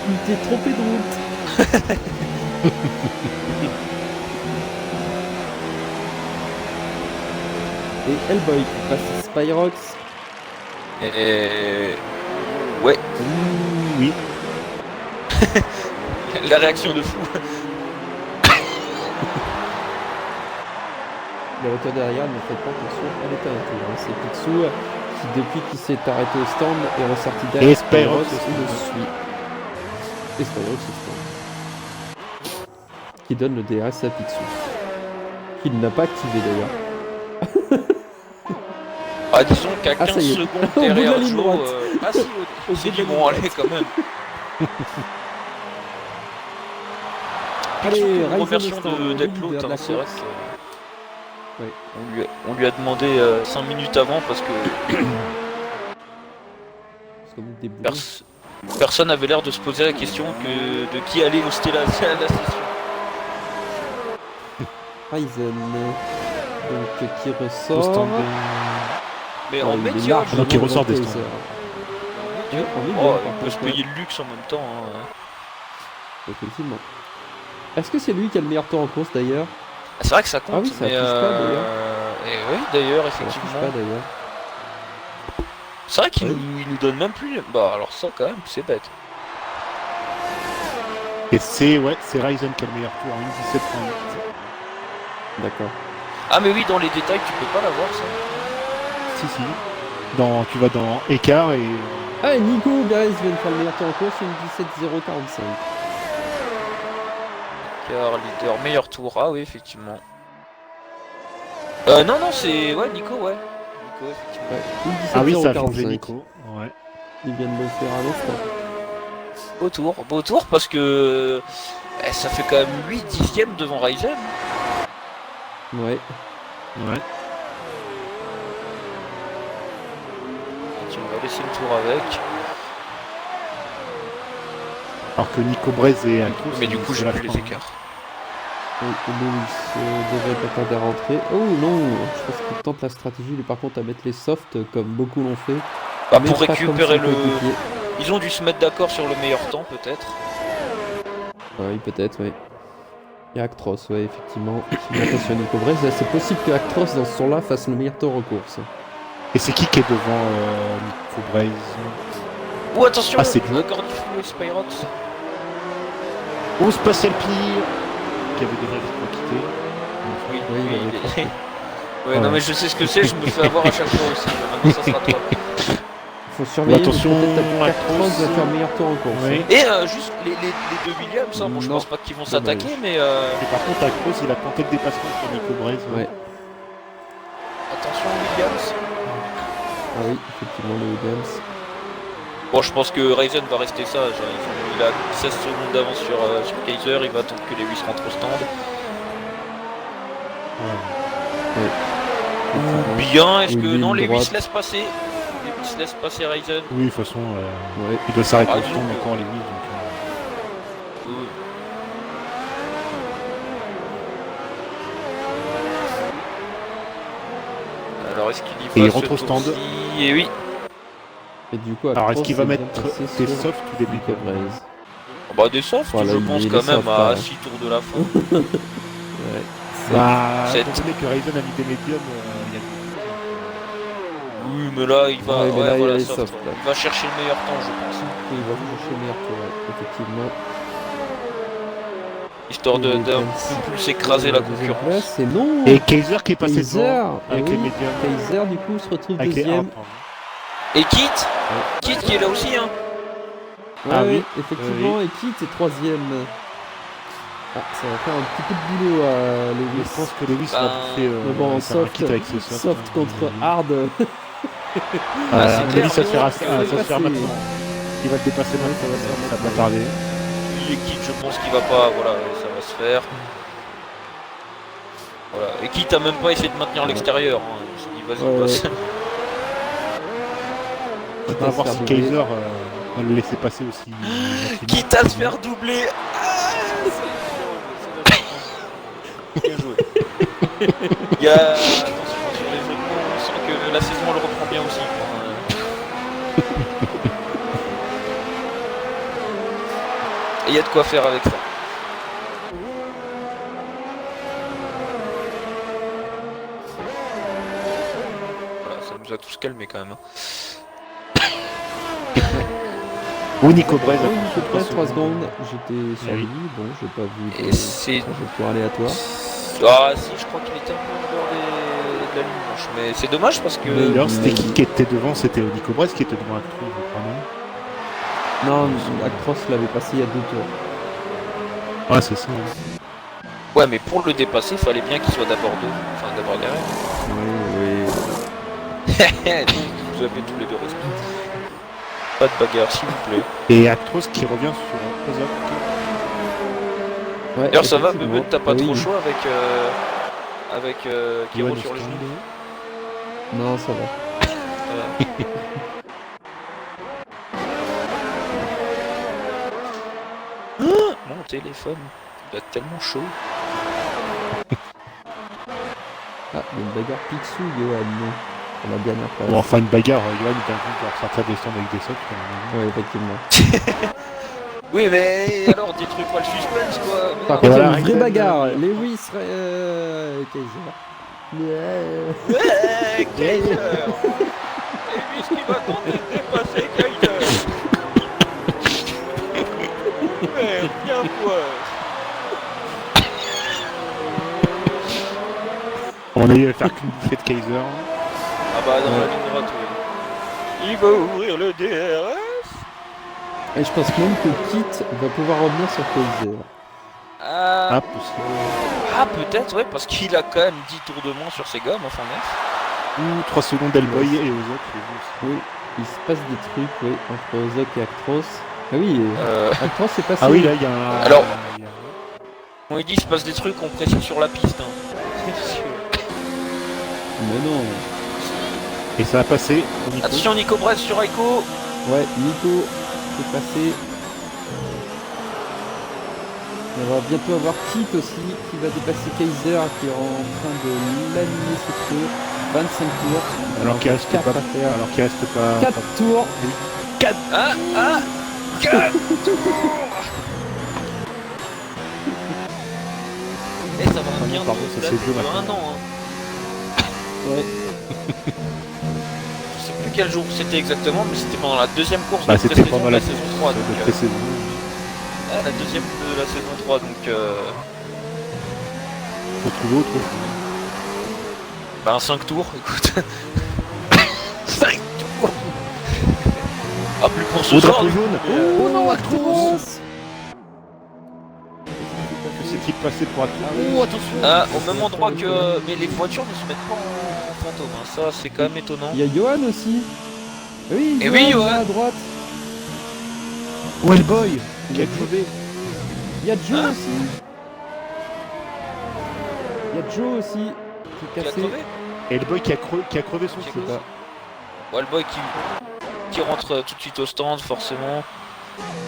Il t'est trompé de route. Et Hellboy qui passe Spyrox. Et... Ouais, Oui. la réaction de fou. La voiture derrière, ne faites pas attention, elle est arrêtée. Hein. C'est Picsou qui, depuis qu'il s'est arrêté au stand, est ressorti derrière. Et Spyrox et aussi. le suit. Et Spyrox aussi. Qui donne le DRS à Picsou. Qu'il n'a pas activé d'ailleurs. Ah, disons qu'à 15 ça y est. secondes Au bout de la derrière ligne Joe, droite. ah si, Au c'est bout dit de la bon, ligne allez quand même. Allez, Picsou, une Ryzen reversion stand, le d'être leader l'autre, de la c'est vrai course. que Ouais. on lui a demandé 5 minutes avant parce que Parce qu'on est des boulons. personne n'avait l'air de se poser la question de qui allait hoster la session. Ryzen. Donc qui Au ressort. stand de... Mais Oh, en il est média, largement Donc, il ressort devant des Kaiser. stands. Ouais, en média, oh, par il peut se contre, payer le luxe en même temps. Hein. effectivement. Est-ce que c'est lui qui a le meilleur temps en course d'ailleurs? Ah, c'est vrai que ça compte, Ah oui, ça mais affiche pas, d'ailleurs. Et oui, d'ailleurs, Ça l'affiche effectivement. pas d'ailleurs. C'est vrai qu'il Ouais. nous donne même plus. Bah alors ça quand même, c'est bête. Et c'est Ryzen qui a le meilleur tour en 1.17.8. D'accord. Ah mais oui, dans les détails, tu peux pas l'avoir ça. Si. Tu vas dans écart et... Ah, et Nico Guys vient de faire le meilleur temps en course, une 17.045. Car leader, meilleur tour. Ah oui, effectivement. Non, c'est... Ouais, Nico, ouais. Nico, effectivement. Ouais, une Ah oui, ça a 17.045. changé Nico. Ouais. Il vient de le faire à l'instant. Beau tour parce que... ça fait quand même 8 dixièmes devant Ryzen. Ouais. Ouais. Tiens, on va laisser le tour avec. Alors que Nico Brez et Akros... Mais du coup, j'ai la plus les fin. écarts. Oui, Lewis devrait pas tarder à rentrer. Oh non, je pense qu'il tente la stratégie, lui par contre, à mettre les softs comme beaucoup l'ont fait. Bah, mais pour pas comme récupérer son le... coéquipier. Ils ont dû se mettre d'accord sur le meilleur temps, peut-être. Ah oui, peut-être, oui. Et Actros, ouais, effectivement, qui monte sur Nico Brez. C'est possible que Actros, dans ce tour-là, fasse le meilleur temps en course. Et c'est qui est devant Nico Brez? Oh, attention, Ah, c'est Joe. encore du fou et Spyrox. Oh, Spatial Pire qui avait déjà vite quitté. Oui, Oui, il avait il compris. est... Ouais, non mais je sais ce que c'est, je me fais avoir à chaque fois aussi. Maintenant ça sera toi. Faut surveiller, Attention, peut-être Actros Actros. va faire le meilleur temps en course. Oui. Et juste les deux Williams, hein, bon je Non. pense pas qu'ils vont Dommage. s'attaquer, mais Et par contre, Akros, il a tenté le dépassement sur Nico Brez. Ouais. attention Williams. Ah oui, effectivement, le Williams. Bon je pense que Ryzen va rester sage, hein. Il a 16 secondes d'avance sur Kaiser, il va attendre que Lewis rentre au stand. Bien, est-ce Oui, que ligne non, Lewis droite. laisse passer. Lewis laisse passer Ryzen. Oui, de toute façon, Ouais. il doit s'arrêter Ah, au stand disons que- encore, Lewis. Donc, Alors est-ce qu'il y va Et il ce rentre au stand. tour-ci? Et oui. Et du coup, Alors, Actros est-ce qu'il va est bien mettre passé des sur softs ou des Nico médiums Brez. Bah des softs, Voilà, je il pense est quand même soft, là. à 6 tours de la fin. Ouais. Bah, Sept. étant donné que Ryzen a mis des médiums, il y a Oui, mais là, il va, Ouais, mais là, il voilà, est soft, soft, ouais. là. Il va chercher le meilleur temps, je pense. Et il va chercher le meilleur tour, ouais, effectivement. Histoire Et d'un Williams. peu plus écraser la Deuxième concurrence. place, et non Et Kaiser qui est passé Kaiser, devant ah avec oui, les médiums. Kaiser, du coup, se retrouve Avec les deuxième. Et Kit Kit qui est là aussi, hein. Ouais, Ah oui, effectivement, et Kit est troisième. Ah, ça va faire un petit peu de boulot à Je Lewis. pense que Lewis Bah, va bouffer Mais bon, faire un soft, kit avec ses softs. soft contre hard. Ah, c'est À mon clair, avis, ça se mais fera bon, ça se faire passer. maintenant. Il va le dépasser maintenant, ça va pas tarder. Et Kit, je pense qu'il va pas, voilà, ça va se faire. Voilà. Et Kit a même pas essayé de maintenir l'extérieur. Hein. Il se dit, vas-y, Ouais, passe. On va voir si Kaiser va le laisser passer aussi. Quitte à se faire doubler. Bien joué. Il y a attention sur les jeux de mots, on sent que la saison elle reprend bien aussi. Et il y a de quoi faire avec ça. Voilà, ça nous a tous calmés quand même. Hein. Ou Nico Brez. Oui, je presse 3 secondes. J'étais sur Oui. lui. Bon, j'ai pas vu Et de c'est. trajectoire aléatoire. Ah si, je crois qu'il était un peu en dehors de la ligne blanche. Mais c'est dommage parce que. D'ailleurs, c'était qui était devant? C'était Nico Brez qui était devant Actros, je crois, non? Non, Actros l'avait passé il y a 2 tours. Ah, c'est ça. Ouais, mais pour le dépasser, il fallait bien qu'il soit d'abord deux. Enfin, d'abord derrière. Oui. Vous avez tous les deux raison. Pas de bagarre, s'il vous plaît. Et Actros qui revient sur Ozok. Ouais, D'ailleurs, ça va, effectivement. Bebe, t'as pas Oui. trop chaud avec Kiro Johan sur le genou. Non, ça va. Mon téléphone, il a tellement chaud. Ah, il y a une bagarre Picsou, Johan. On a bien après. Bon, enfin, une bagarre, Johan, il vient juste de ressortir des stands avec des socks. Comme on a dit. Ouais, effectivement. Oui, mais alors, détruis pas le suspense, quoi. Par Merde. contre, il y a voilà, une vraie Rexen, bagarre. Lewis, Kaiser. Ouais, Kaiser. Et lui, ce qui va tenter de dépasser Kaiser. Ouais, bien quoi. On a eu à faire qu'une bouffée de Kaiser. Ah bah, dans la ligne droite, oui. Il va ouvrir le DRS. Et je pense même que Kit va pouvoir revenir sur Kaiser. Ah, possible. Ah, peut-être, ouais, parce qu'il a quand même 10 tours de moins sur ses gommes, enfin bref. Ou 3 secondes Hellboy et Ozok. Oui, il se passe des trucs, oui, entre Ozok et Actros. Ah oui, Actros est passé. Ah oui, là, il y a un. Alors- il y a- On lui dit, il se passe des trucs, on précise sur la piste. Hein. Mais non. Et ça a passé. Au Nico. Attention, Nico Brez sur Aiko. Ouais, Nico est passé. On va bientôt avoir Kit aussi qui va dépasser Kaiser qui est en train de l'aligner ce tour. 25 tours. Alors qu'il reste 4 pas. à faire. Alors qu'il reste pas. 4 tours. 4 tours. Et ça va bien pardon, ça, c'est dater vieux de maintenant. 1 an. Hein. Ouais. Je sais plus quel jour c'était exactement, mais c'était pendant la deuxième course Bah, de c'était pré-saison pendant de la la saison 3. Donc, pré-saison. la deuxième de la saison 3, donc Faut trouver autre chose. bah 5 tours, écoute. 5 tours. Ah, plus pour ce Au soir. drapeau du coup, jaune. mais, Oh non, Actros. Que s'est-il passé pour Actros? Oh, attention. Ah, au même endroit que. Mais les voitures ne se mettent pas en fantôme, hein. Ça c'est quand même étonnant. Il y a Johan aussi. Oui, Et oui, Johan. là, à droite. Oh, Hellboy qui a crevé. Il y a Joe Hein aussi. Il y a Joe aussi qui est Qui a cassé. crevé. Hellboy qui a crevé son Qui a feu. crevé. Wallboy qui rentre tout de suite au stand, forcément.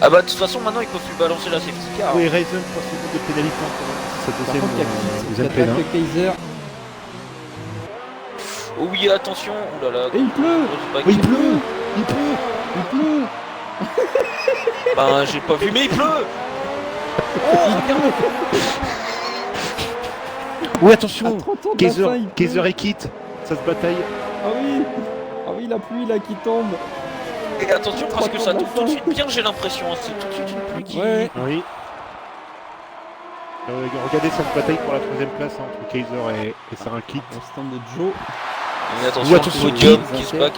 Ah bah de toute façon maintenant il peut plus balancer la safety car. Oui, Raisin, 3 secondes de pénalité encore. Sa Par deuxième, contre, il y a Kit qui deuxième attaque pénal. le Kaiser. Oh oui, attention. Ouh là là. Et il pleut. grosse bague. Oui, il pleut. Il pleut. Il pleut. Ben j'ai pas vu mais il pleut. Oh regarde. Oui, À attention. 30 ans de la fin, Kaiser, il pleut. Kaiser et Kit. Ça se bataille. Ah oui. Ah oui, la pluie là qui tombe. Et attention parce que ça tombe tout de suite Ouais. bien j'ai l'impression. Hein. C'est tout de suite une pluie qui. Ouais. Oui. Regardez cette bataille pour la troisième place hein, entre Kaiser et Sarah Kit. Au stand de Joe. Mais attention, Ou attention, le podium Kit. qui se back.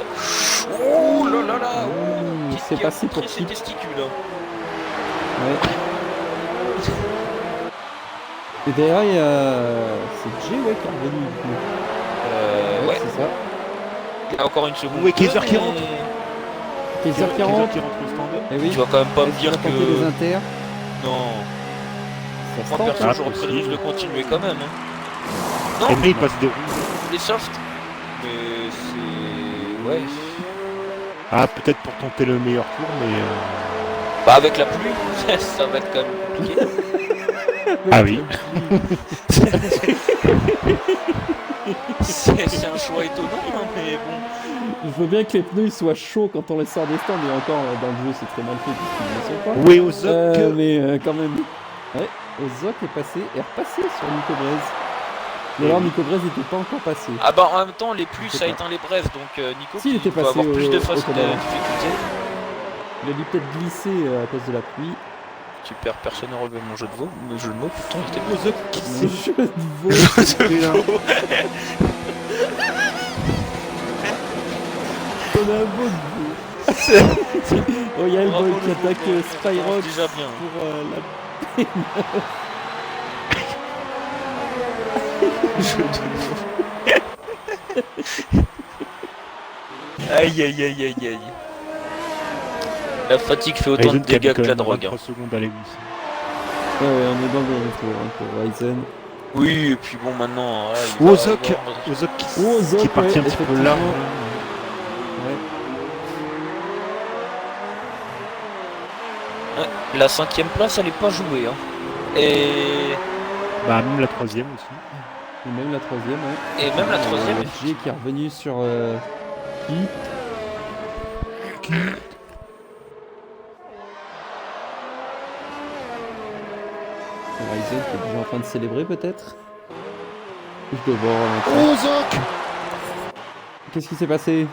Oh là là là. Mmh, Kit c'est qui a passé pour montré ses Kit. testicules. Hein. Ouais. Et derrière, il y a... c'est Jay ouais, qui est revenu. du coup. Ouais. C'est ça. Il y a encore une seconde. Ouais, Kaiser qui mais rentre. Kaiser qui rentre. qui rentre au stand. Eh oui. Tu vas quand même pas me Est-ce qu'il dire va que. tenter les inters. Non. Ça se Moi tente. perso Ah, j'aurais pris le possible. risque de continuer quand même. Hein. Non, Et il passe des roues. les softs. Mais c'est. Ouais. Ah, peut-être pour tenter le meilleur tour, mais... Bah avec la pluie, ça va être quand même compliqué. Ah oui. C'est un choix étonnant, hein, mais bon. Je veux bien que les pneus ils soient chauds quand on les sort des stands, mais encore dans le jeu c'est très mal fait puisqu'ils ne le sont pas. Oui, aux zoc. Mais quand même. Ouais, Ozok est passé et repassé sur Nico Brez. Mais alors Nico Brez n'était pas encore passé. Ah bah en même temps, les pluies Je sais ça pas. éteint les braises, donc Nico Si, il qui était va passé avoir plus de au difficulté. Canada. Il a dû peut-être glisser à cause de la pluie. Super, personne n'a relevé mon jeu de mots, pourtant il était Aux zoc qui Un s'est jeu de veau. On a un beau de veau. Oh, il y a le Bravo, boy qui le attaque veau. Spyrox Déjà bien. pour la Aïe aïe aïe aïe aïe. La fatigue fait autant de Ryzen qui a mis dégâts quand que la même drogue. 23 secondes à Lewis. Ouais, on est dans le retour hein, pour Ryzen. Oui, et puis bon maintenant. Voilà, Ozok qui Ozok, est parti ouais, un petit peu large. Ouais. Ouais, la 5ème place elle est pas jouée. Hein. Et... Bah, même la 3ème aussi. Et même la 3ème, ouais. Et même la 3ème. G qui est revenu sur qui Ryzen qui est déjà en train de célébrer peut-être. Je dois voir. Ozok. Qu'est-ce qui s'est passé?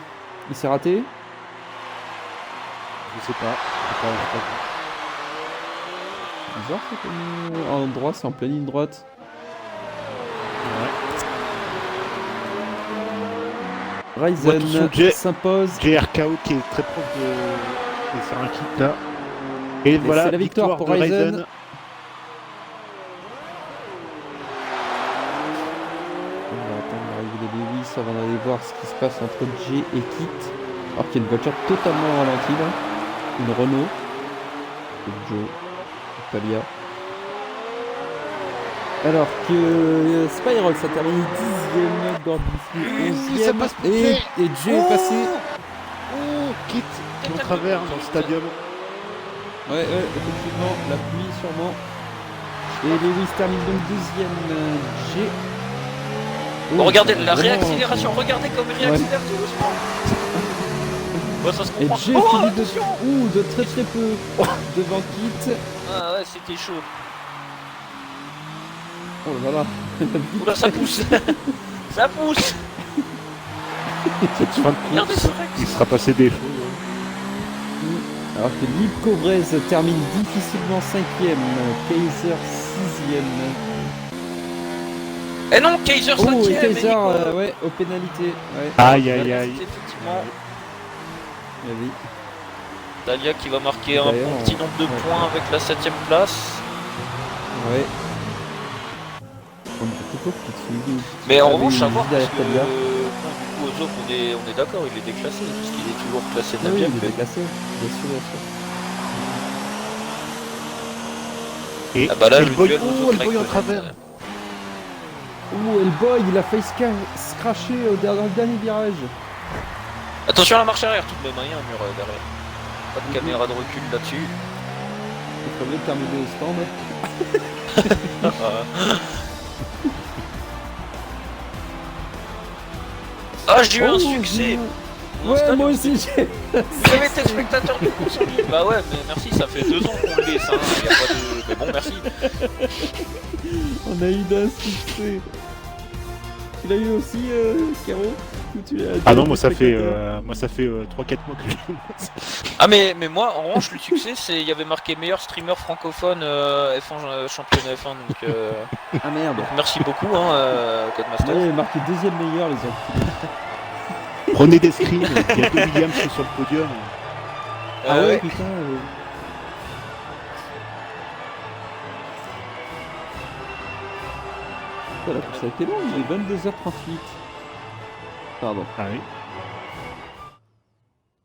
Il s'est raté? Je sais pas. J'ai pas vu. Bizarre, c'est comme en droit, c'est en pleine ligne droite. Ryzen Attention, s'impose. JRKO qui est très proche de faire un kick là. Et voilà, c'est la victoire pour de Ryzen. On va attendre l'arrivée de Lewis avant d'aller voir ce qui se passe entre J et Kit. Alors qu'il y a une voiture totalement ralentie là. Une Renault. Et Joe. Talia. Alors que Spyrox a terminé 10ème, Gordisly 11ème. Et Jay est passé. Oh, Kit qui est au travers dans le stadium. Ouais, effectivement, la pluie sûrement. Et Lewis termine donc 2ème. Jay. Bon, regardez la vraiment, réaccélération, regardez comme il réaccélère tout doucement. Bon, ça se Et comprend. Jay Oh, finit attention. de très très peu devant Kit. Ah ouais, c'était chaud. Oh là là. Oula, ça pousse. Ça pousse. Cette fin de Regardez course, ce Rex. il sera passé des choses. Alors que Nico Brez termine difficilement 5ème, Kaiser 6ème. Eh non, Kaiser 5ème. Oh, et Kaiser, Nico. ouais, aux pénalités. Ouais. Aïe aïe aïe. Effectivement, Ah oui. Dalia qui va marquer un D'ailleurs, bon petit nombre de ouais. points avec la 7ème place. Ouais. On est plutôt petit. Mais en Ah, revanche, mais à voir parce derrière que Talia. bon, du coup, Ozok, on est d'accord, il est déclassé parce qu'il est toujours classé Ah oui, 9ème. il est déclassé, bien sûr, bien sûr. Et Ah bah là, et le le boy, duel oh, le Ozok boy en Raikkonen. travers. Oh, et le boy, il a failli se crasher dans le dernier virage. Attention à la marche arrière tout de même, hein, il y a un mur derrière. Pas de caméra de recul là-dessus. Il faudrait terminer au stand. Ah, j'ai eu un Oh, succès. Ouais, Stadium. moi aussi j'ai. Vous avez été spectateur du course en ligne. Bah ouais, mais merci, ça fait 2 ans qu'on le laisse, hein. Y a pas de... Mais bon, merci. On a eu d'un succès. Tu l'as eu aussi, Caro? Ou tu l'as Ah déjà non, moi été ça fait spectateur 3-4 mois que je Ah mais moi, en revanche, le succès, c'est... Il y avait marqué meilleur streamer francophone F1, championnat F1, donc... Ah merde. donc merci beaucoup, hein, Codemaster. Ouais, marqué deuxième meilleur, les autres. Prenez des screens, il y a 2 Williams sur le podium. Ah ouais, ouais. putain. Oh, la course a été longue, il est 22h38. Pardon. Ah oui.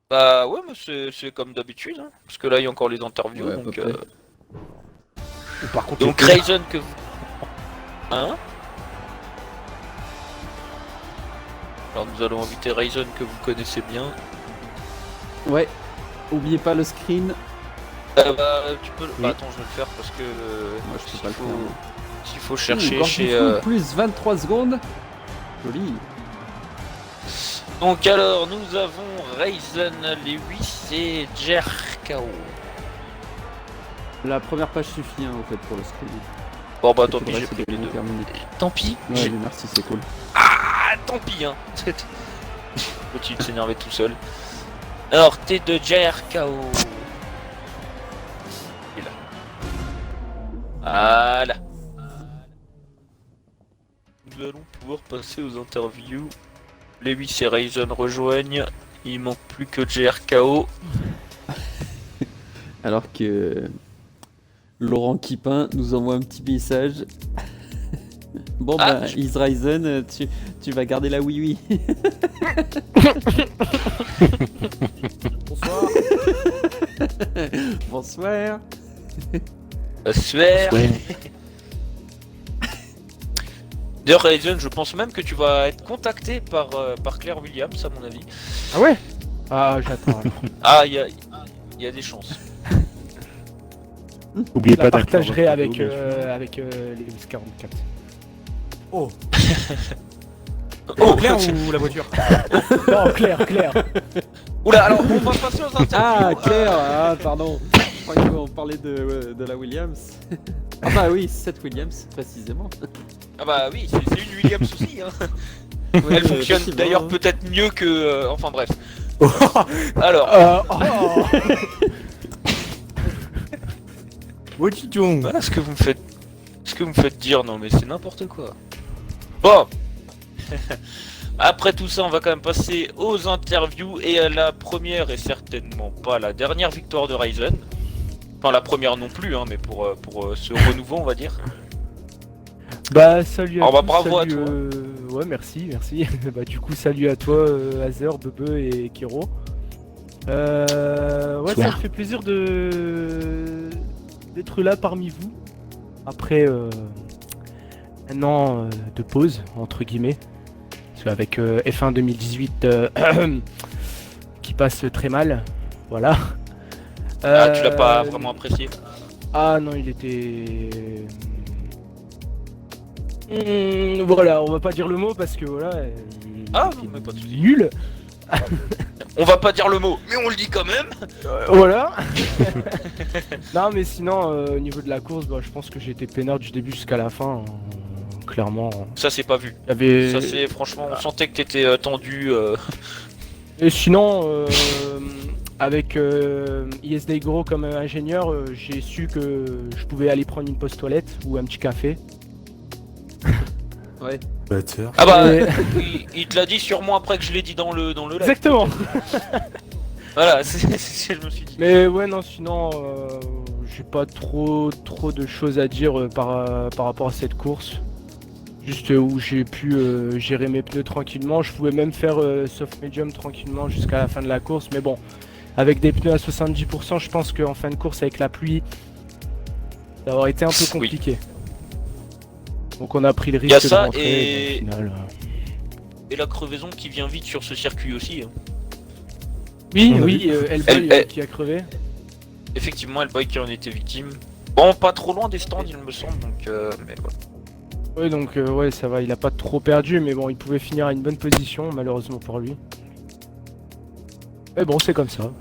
Bah ouais, mais c'est comme d'habitude, hein, parce que là, il y a encore les interviews, Ouais, à donc... peu près. Par contre, Donc le- Ryzen que... Hein? Alors nous allons inviter Ryzen que vous connaissez bien. Ouais. Oubliez pas le screen. Tu peux. Oui. Bah, attends, je vais le faire parce que. Moi, je peux pas le faire. S'il faut chercher Gordy chez. Food, plus 23 secondes. Joli. Donc alors, nous avons Ryzen Lewis et Jerkao. La première page suffit, hein, au fait, pour le screen. Bon bah Tout tant le pis, reste, j'ai c'est pris des les mots deux. terminés. Tant pis. Ouais, mais merci, c'est cool. Ah, tant pis, hein. Petit de s'énerver tout seul. Alors, t'es de Jerkao. Et là. Voilà. Nous allons pouvoir passer aux interviews. Lewis et Ryzen rejoignent. Il manque plus que JRKO. Alors que Laurent Kipin nous envoie un petit message. Bon Ah, bah, Ryzen, tu vas garder la oui. Bonsoir. Bonsoir. Bonsoir. Ouais. D'ailleurs, Ryzen, je pense même que tu vas être contacté par Claire Williams, à mon avis. Ah ouais? Ah, j'attends alors. Ah, il y a des chances. Oubliez Je la pas d'inclure partagerai votre avec, tableau, bien sûr. avec les 44. Oh, Oh, Claire ou la voiture? Non, Claire. Oula, alors on va passer aux interviews. Ah, Claire, ah, pardon. Je croyais qu'on parlait de la Williams. Ah bah oui, cette Williams, précisément. Ah bah oui, c'est une Williams aussi. Hein. Ouais, Elle fonctionne effectivement. d'ailleurs peut-être mieux que... enfin bref. Alors, Oh. Wojidong. voilà ce que vous me faites... dire, non mais c'est n'importe quoi. Bon. Après tout ça, on va quand même passer aux interviews et à la première et certainement pas la dernière victoire de Ryzen. Enfin la première non plus, hein, mais pour ce renouveau on va dire. Bah salut à Alors, bah, tous, bravo à salut, toi. Ouais, merci. Bah du coup, salut à toi, Azer, Bebe et Kiro. Ouais, ça me Bonsoir. fait plaisir d'être là parmi vous après un an de pause entre guillemets. Parce qu'avec F1 2018 qui passe très mal, voilà. Ah, tu l'as pas vraiment apprécié. Ah non, il était. Voilà, on va pas dire le mot parce que voilà. Il Ah, était non, mais pas de soucis. nul. On va pas dire le mot, mais on le dit quand même. Voilà. Non, mais sinon, au niveau de la course, bah, je pense que j'ai été peinard du début jusqu'à la fin. Clairement. Ça c'est pas vu. Il y avait. Ça c'est franchement, on sentait que t'étais tendu. Et sinon, avec ISD Gros comme ingénieur, j'ai su que je pouvais aller prendre une pause toilette ou un petit café. Ouais. Batteur. Ah bah, Et- il te l'a dit sûrement après que je l'ai dit dans le live. Exactement. Voilà, c'est ce que je me suis dit. Mais ouais, non, sinon, j'ai pas trop de choses à dire par rapport à cette course. Juste où j'ai pu gérer mes pneus tranquillement. Je pouvais même faire soft medium tranquillement jusqu'à la fin de la course. Mais bon, avec des pneus à 70%, je pense qu'en fin de course avec la pluie, ça aurait été un peu Oui. compliqué. Donc on a pris le Y a risque de ça rentrer. et- Au final, Et la crevaison qui vient vite sur ce circuit aussi. Hein. Oui, On a oui, Hellboy Elle- qui a crevé. Effectivement, Hellboy qui en était victime. Bon, pas trop loin des stands, il me semble, donc mais voilà. Ouais, donc ouais, ça va, il a pas trop perdu, mais bon, il pouvait finir à une bonne position, malheureusement pour lui. Mais bon, c'est comme ça.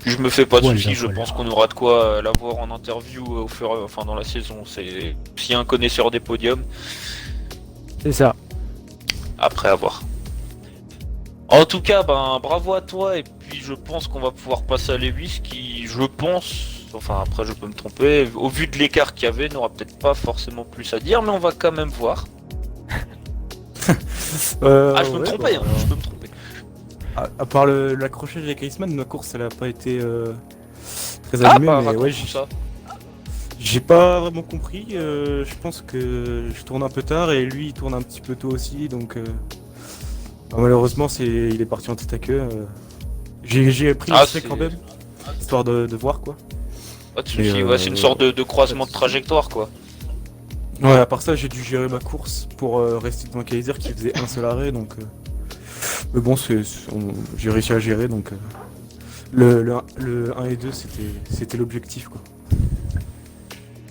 Je me fais pas de Voilà, soucis, je voilà. pense qu'on aura de quoi l'avoir en interview au fur et enfin dans la saison. C'est s'il y a un connaisseur des podiums, C'est ça. après avoir. En tout cas, ben bravo à toi et puis je pense qu'on va pouvoir passer à Lewis qui, je pense, enfin après je peux me tromper, au vu de l'écart qu'il y avait, n'aura peut-être pas forcément plus à dire, mais on va quand même voir. Ah, je peux me tromper, hein, je peux me tromper. À part l'accrochage avec Iceman, ma course elle a pas été très Ah animée, bah mais raconte ouais, tout ça. j'ai pas vraiment compris. Je pense que je tourne un peu tard et lui il tourne un petit peu tôt aussi, donc bah, malheureusement il est parti en tête à queue. J'ai pris Ah, l'essai c'est- quand même, histoire de voir quoi. Pas de Et, soucis, ouais, c'est une sorte de croisement de trajectoire quoi. Ouais, à part ça, j'ai dû gérer ma course pour rester devant Kaiser qui faisait un seul arrêt, donc Mais bon, j'ai réussi à gérer, donc le 1 et 2, c'était l'objectif, quoi.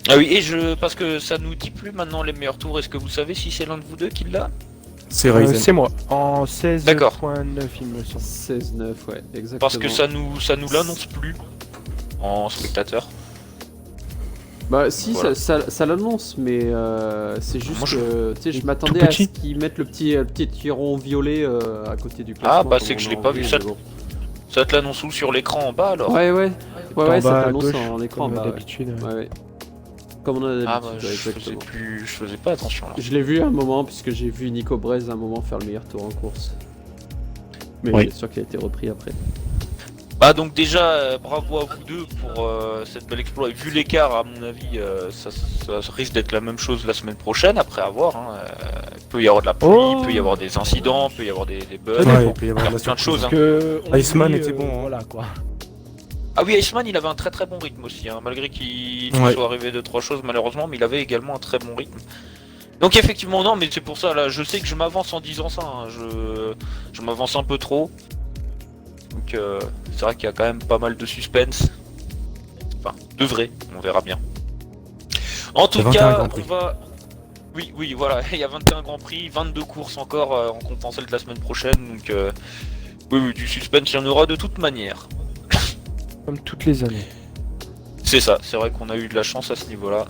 Ah oui, parce que ça nous dit plus maintenant les meilleurs tours, est-ce que vous savez si c'est l'un de vous deux qui l'a? C'est Ryzen. C'est moi, en D'accord. 16.9 il me semble. 16-9, ouais, exactement. Parce que ça nous l'annonce plus en spectateur. Bah si, Voilà. ça l'annonce, mais c'est juste Moi, que tu sais, je m'attendais tout à petit. ce qu'ils mettent le petit rond violet à côté du classement. Ah, bah, comme c'est que on je a l'ai pas envie, vu, ça. mais bon. Ça te l'annonce où sur l'écran en bas alors? Ouais, En ça bas à t'annonce gauche, en écran. comme Bah, ouais. d'habitude. Ouais. Comme on a Ah bah d'habitude, ouais, exactement. je faisais pas attention là. Je l'ai vu à un moment, puisque j'ai vu Nico Brez à un moment faire le meilleur tour en course. Mais Oui. bien sûr qu'il a été repris après. Bah donc déjà bravo à vous deux pour cette belle exploit. Et vu l'écart à mon avis ça risque d'être la même chose la semaine prochaine après avoir. Hein. Il peut y avoir de la pluie, Oh. il peut y avoir des incidents, il peut y avoir des bugs. Ouais, il peut y avoir de la plein de surprise. choses. Parce que Iceman oublie, était bon, hein. Voilà quoi. Ah oui, Iceman il avait un très très bon rythme aussi, hein, malgré qu'il Ouais. soit arrivé 2-3 choses malheureusement, mais il avait également un très bon rythme. Donc effectivement non, mais c'est pour ça là, je sais que je m'avance en disant ça, hein, je m'avance un peu trop. Donc c'est vrai qu'il y a quand même pas mal de suspense. Enfin, devrait, on verra bien. En tout 21 cas, Grands on Prix. va... Oui, voilà, il y a 21 Grands Prix, 22 courses encore en comptant celle de la semaine prochaine, donc oui, du suspense, il y en aura de toute manière. Comme toutes les années. C'est ça, c'est vrai qu'on a eu de la chance à ce niveau-là.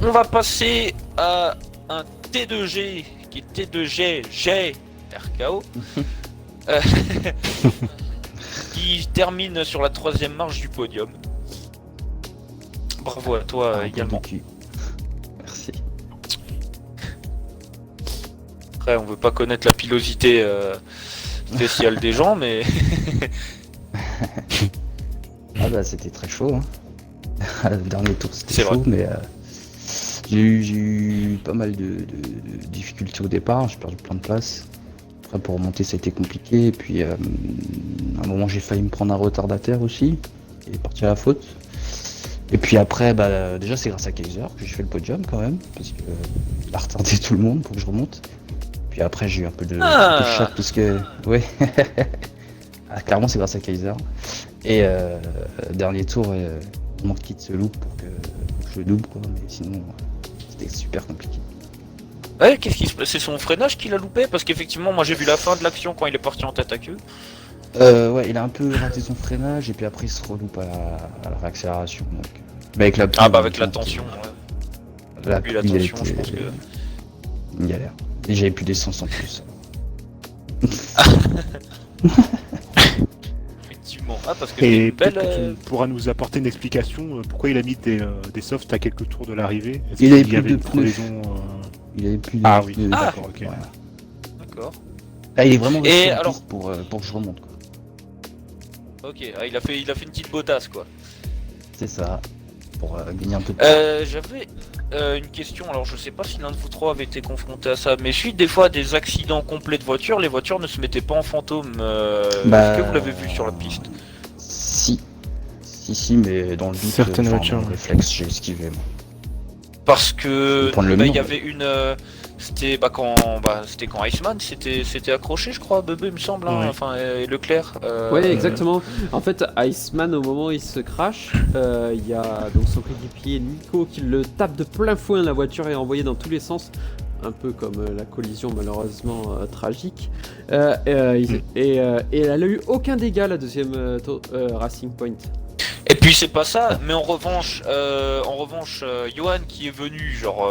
On va passer à un T2G, qui est T2G RKO. Euh, qui termine sur la 3ème marche du podium. Bravo à toi également. Merci. Après, on veut pas connaître la pilosité spéciale des gens, mais Ah bah c'était très chaud. Hein. Le dernier tour c'était C'est chaud, vrai. mais j'ai eu pas mal de difficultés au départ, j'ai perdu plein de places. Après pour remonter ça a été compliqué, et puis à un moment j'ai failli me prendre un retardataire aussi, qui est parti à la faute. Et puis après, bah, déjà c'est grâce à Kaiser que j'ai fait le podium quand même, parce que il a retardé tout le monde pour que je remonte. Puis après j'ai eu un peu de chat, parce que... Ouais. Ah, clairement c'est grâce à Kaiser. Et dernier tour, on manque qu'il se loupe pour que je double quoi, mais sinon c'était super compliqué. ouais, qu'est-ce qui se passe? C'est son freinage qu'il a loupé? Parce qu'effectivement, moi j'ai vu la fin de l'action quand il est parti en tête à queue. Ouais, il a un peu raté son freinage et puis après il se reloupe à la réaccélération. Donc, mais avec la pluie, Ah bah avec en la même temps, tension. la Puis la pluie, elle tension, je était pense que... une galère. Et j'avais plus d'essence en plus. Effectivement. Ah, parce que c'est Et une belle... peut-être que tu pourras nous apporter une explication pourquoi il a mis des softs à quelques tours de l'arrivée. Est-ce Il avait qu'il y plus avait de une pneus. crevaison Il avait plus de Ah oui, de- d'accord, ok. voilà. D'accord. Là, il est vraiment Et resté en alors- piste pour que je remonte quoi. Ok, ah, il a fait une petite botasse quoi. C'est ça. Pour gagner un peu de temps. J'avais une question, alors je sais pas si l'un de vous trois avait été confronté à ça, mais suite des fois à des accidents complets de voitures, les voitures ne se mettaient pas en fantôme. Est-ce que vous l'avez vu sur la piste? Si, mais dans le doute, Certaines voitures, dans le ouais. réflexe, j'ai esquivé. Moi. Parce que Prendre le il mur, y ouais. avait une... c'était quand Iceman c'était accroché je crois, Bebe il me semble, hein, Ouais. enfin et Leclerc. Ouais, exactement. En fait, Iceman, au moment où il se crash, il y a donc son coéquipier Nico qui le tape de plein fouet. La voiture est envoyée dans tous les sens, un peu comme la collision malheureusement tragique. Et elle a eu aucun dégât la deuxième Racing Point. Et puis c'est pas ça, mais en revanche, Johan qui est venu genre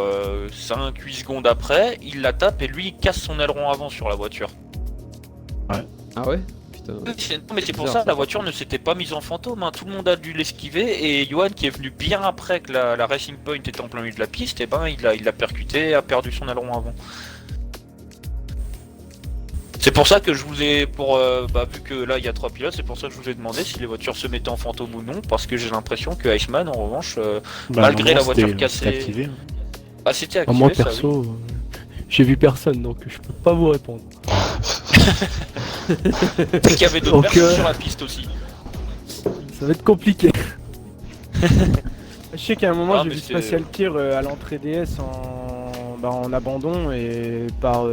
5-8 secondes après, il la tape et lui il casse son aileron avant sur la voiture. Ah ouais? Putain. Non mais c'est pour Bizarre, ça, ça. la voiture ne s'était pas mise en fantôme, hein. Tout le monde a dû l'esquiver et Johan qui est venu bien après que la Racing Point était en plein milieu de la piste, et ben il l'a percuté, a perdu son aileron avant. C'est pour ça que je vous ai, vu que là il y a 3 pilotes, c'est pour ça que je vous ai demandé si les voitures se mettaient en fantôme ou non, parce que j'ai l'impression que Iceman en revanche, malgré la voiture c'était cassée- activé. c'était Ah, activé. moi ça, oui. perso, j'ai vu personne donc je peux pas vous répondre. Peut-être qu'il y avait d'autres Donc, personnes sur la piste aussi. Ça va être compliqué. Je sais qu'à un moment Ah, j'ai mais vu c'est- Spatial Tir à l'entrée DS en abandon et par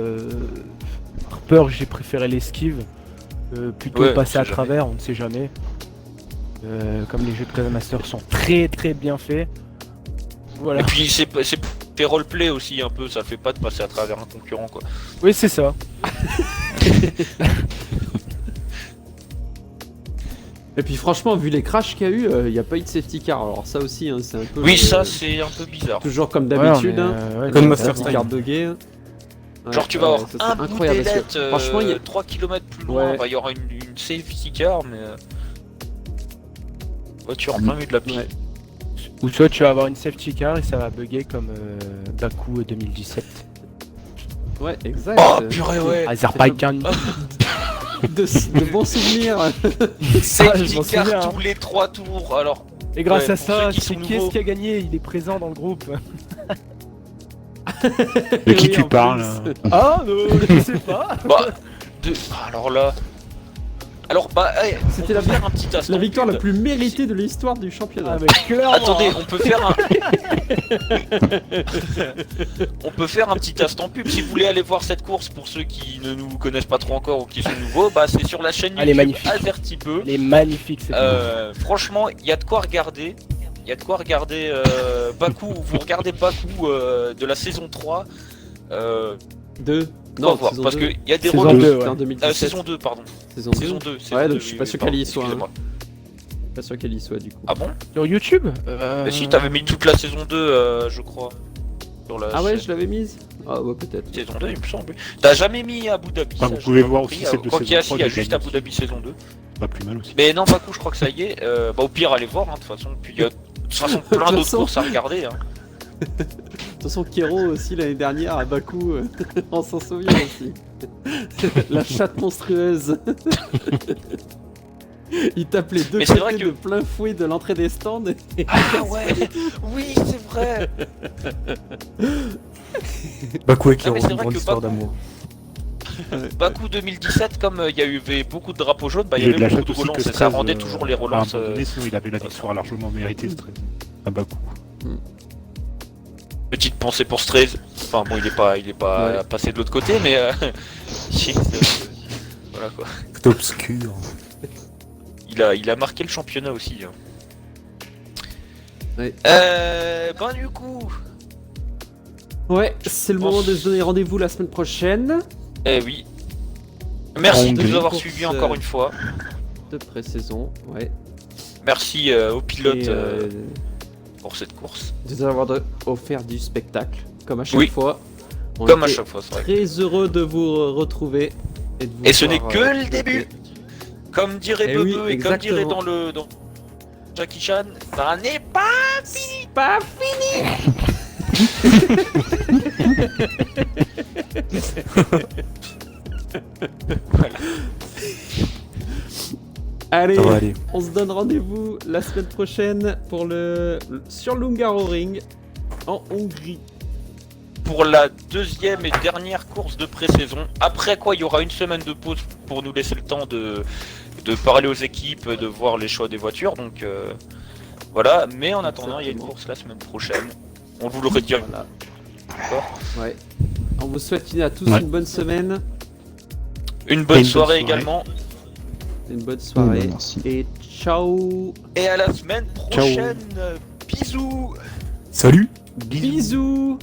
peur, j'ai préféré l'esquive. Plutôt Ouais, passer on à sait jamais. travers, on ne sait jamais. Comme les jeux de Codemaster sont très très bien faits. Voilà. Et puis c'est fait roleplay aussi un peu, ça fait pas de passer à travers un concurrent quoi. Oui, c'est ça. Et puis franchement, vu les crashs qu'il y a eu, il n'y a pas eu de safety car. Alors ça aussi, hein, c'est un peu... Oui, ça c'est un peu bizarre. Toujours comme Ouais, d'habitude. on est, hein. ouais, Comme on est Master d'accord. Style. Carte buggée. Ouais, Genre tu vas avoir ça, c'est un bout incroyable, parce que d'élite, franchement, il y a... 3 km plus loin, Ouais. bah, il y aura une safety car, mais... voiture en plein milieu de la piste. Ouais. Ou soit tu vas avoir une safety car et ça va bugger comme Baku 2017. Ouais, exact. Oh purée ouais. Azerbaïdjan. De bons souvenirs. Safety je m'en car souviens, hein. tous les 3 tours, alors... Et grâce Ouais, à pour ça, ceux qui c'est sont qui nouveaux. est-ce qui a gagné? Il est présent dans le groupe. De qui Oui, tu en parles plus. Ah, je sais pas. Bah, alors là... Alors bah, C'était on la- peut faire un petit instant La victoire la pub. plus méritée de l'histoire du championnat. Ah, mais clairement. Attendez, on peut faire un... on peut faire un petit instant pub. Si vous voulez aller voir cette course, pour ceux qui ne nous connaissent pas trop encore ou qui sont nouveaux, bah c'est sur la chaîne Elle est YouTube magnifique. Azertipeu. Elle est magnifique cette course. Franchement, il y a de quoi regarder. Il y a de quoi regarder Baku. Vous regardez Baku de la saison 3. Deux. Non, Non, voir, saison parce 2. qu'il y a des Saison relance. 2, ouais. En 2017. Saison 2, pardon. Saison Saison 2. 2. Ouais, donc je suis pas sûr qu'elle y soit, hein. Excusez-moi. Pas sûr qu'elle y soit du coup. Ah bon Sur YouTube Si, t'avais mis toute la saison 2, je crois. Sur la Ah ouais, chaîne. je l'avais mise. Ah ouais, peut-être. Saison 2, il me semble. T'as jamais mis Abu Dhabi. Enfin, ça, vous j'ai pouvez pas voir compris. aussi celle de Quoi qu'il y a, saison si, il y a 3 juste de Abu Dhabi saison 2. Pas plus mal aussi. Mais non, Baku, je crois que ça y est. Bah, au pire, allez voir, hein, de toute façon. Puis il y a de toute façon plein toute d'autres façon. courses à regarder. Hein. De toute façon, Kero aussi l'année dernière à Bakou, on s'en souvient aussi. La chatte monstrueuse. Il tape les deux Mais c'est vrai côtés que- de plein fouet de l'entrée des stands. Ah ouais. Oui, c'est vrai. Baku qui Non, mais aura c'est une vrai grande que histoire Baku- d'amour. Baku 2017, comme il y a eu beaucoup de drapeaux jaunes, bah il Il y y a de la avait chatte beaucoup de aussi que relances et ça 13, rendait toujours les à un relances. moment donné, sinon il avait la victoire largement méritée, ce 13. À Bakou. Petite pensée pour Strez. Enfin bon, il est pas Ouais. passé de l'autre côté, mais voilà quoi. C'est obscur. Il a marqué le championnat aussi. Hein. Ouais. Ben du coup, Ouais, c'est le Bon. moment de se donner rendez-vous la semaine prochaine. oui. Merci de Hongrie. nous avoir Course, suivis encore une fois. De pré-saison, ouais. Merci aux pilotes Et, pour cette course. de nous avoir offert du spectacle, comme à chaque Oui. fois. On Comme à était chaque fois, c'est vrai. Très heureux de vous retrouver. Et, de vous Et ce voir, n'est que le début. Comme dirait Eh Bebe oui, et comme dirait exactement. dans Jackie Chan, ça n'est pas pas fini. Voilà. Allez, Ça va aller. on se donne rendez-vous la semaine prochaine pour sur l'Hungaroring en Hongrie. pour la deuxième et dernière course de pré-saison. Après quoi, il y aura une semaine de pause pour nous laisser le temps de parler aux équipes, de voir les choix des voitures. Donc voilà, mais en attendant, il y a une Exactement. course la semaine prochaine. On vous le redira. Voilà. D'accord. Ouais. On vous souhaite à tous Ouais. une bonne semaine, Une bonne Et une bonne soirée soirée. également. une bonne soirée Merci. et ciao. Et à la semaine prochaine. Bisous. Salut. Bisous.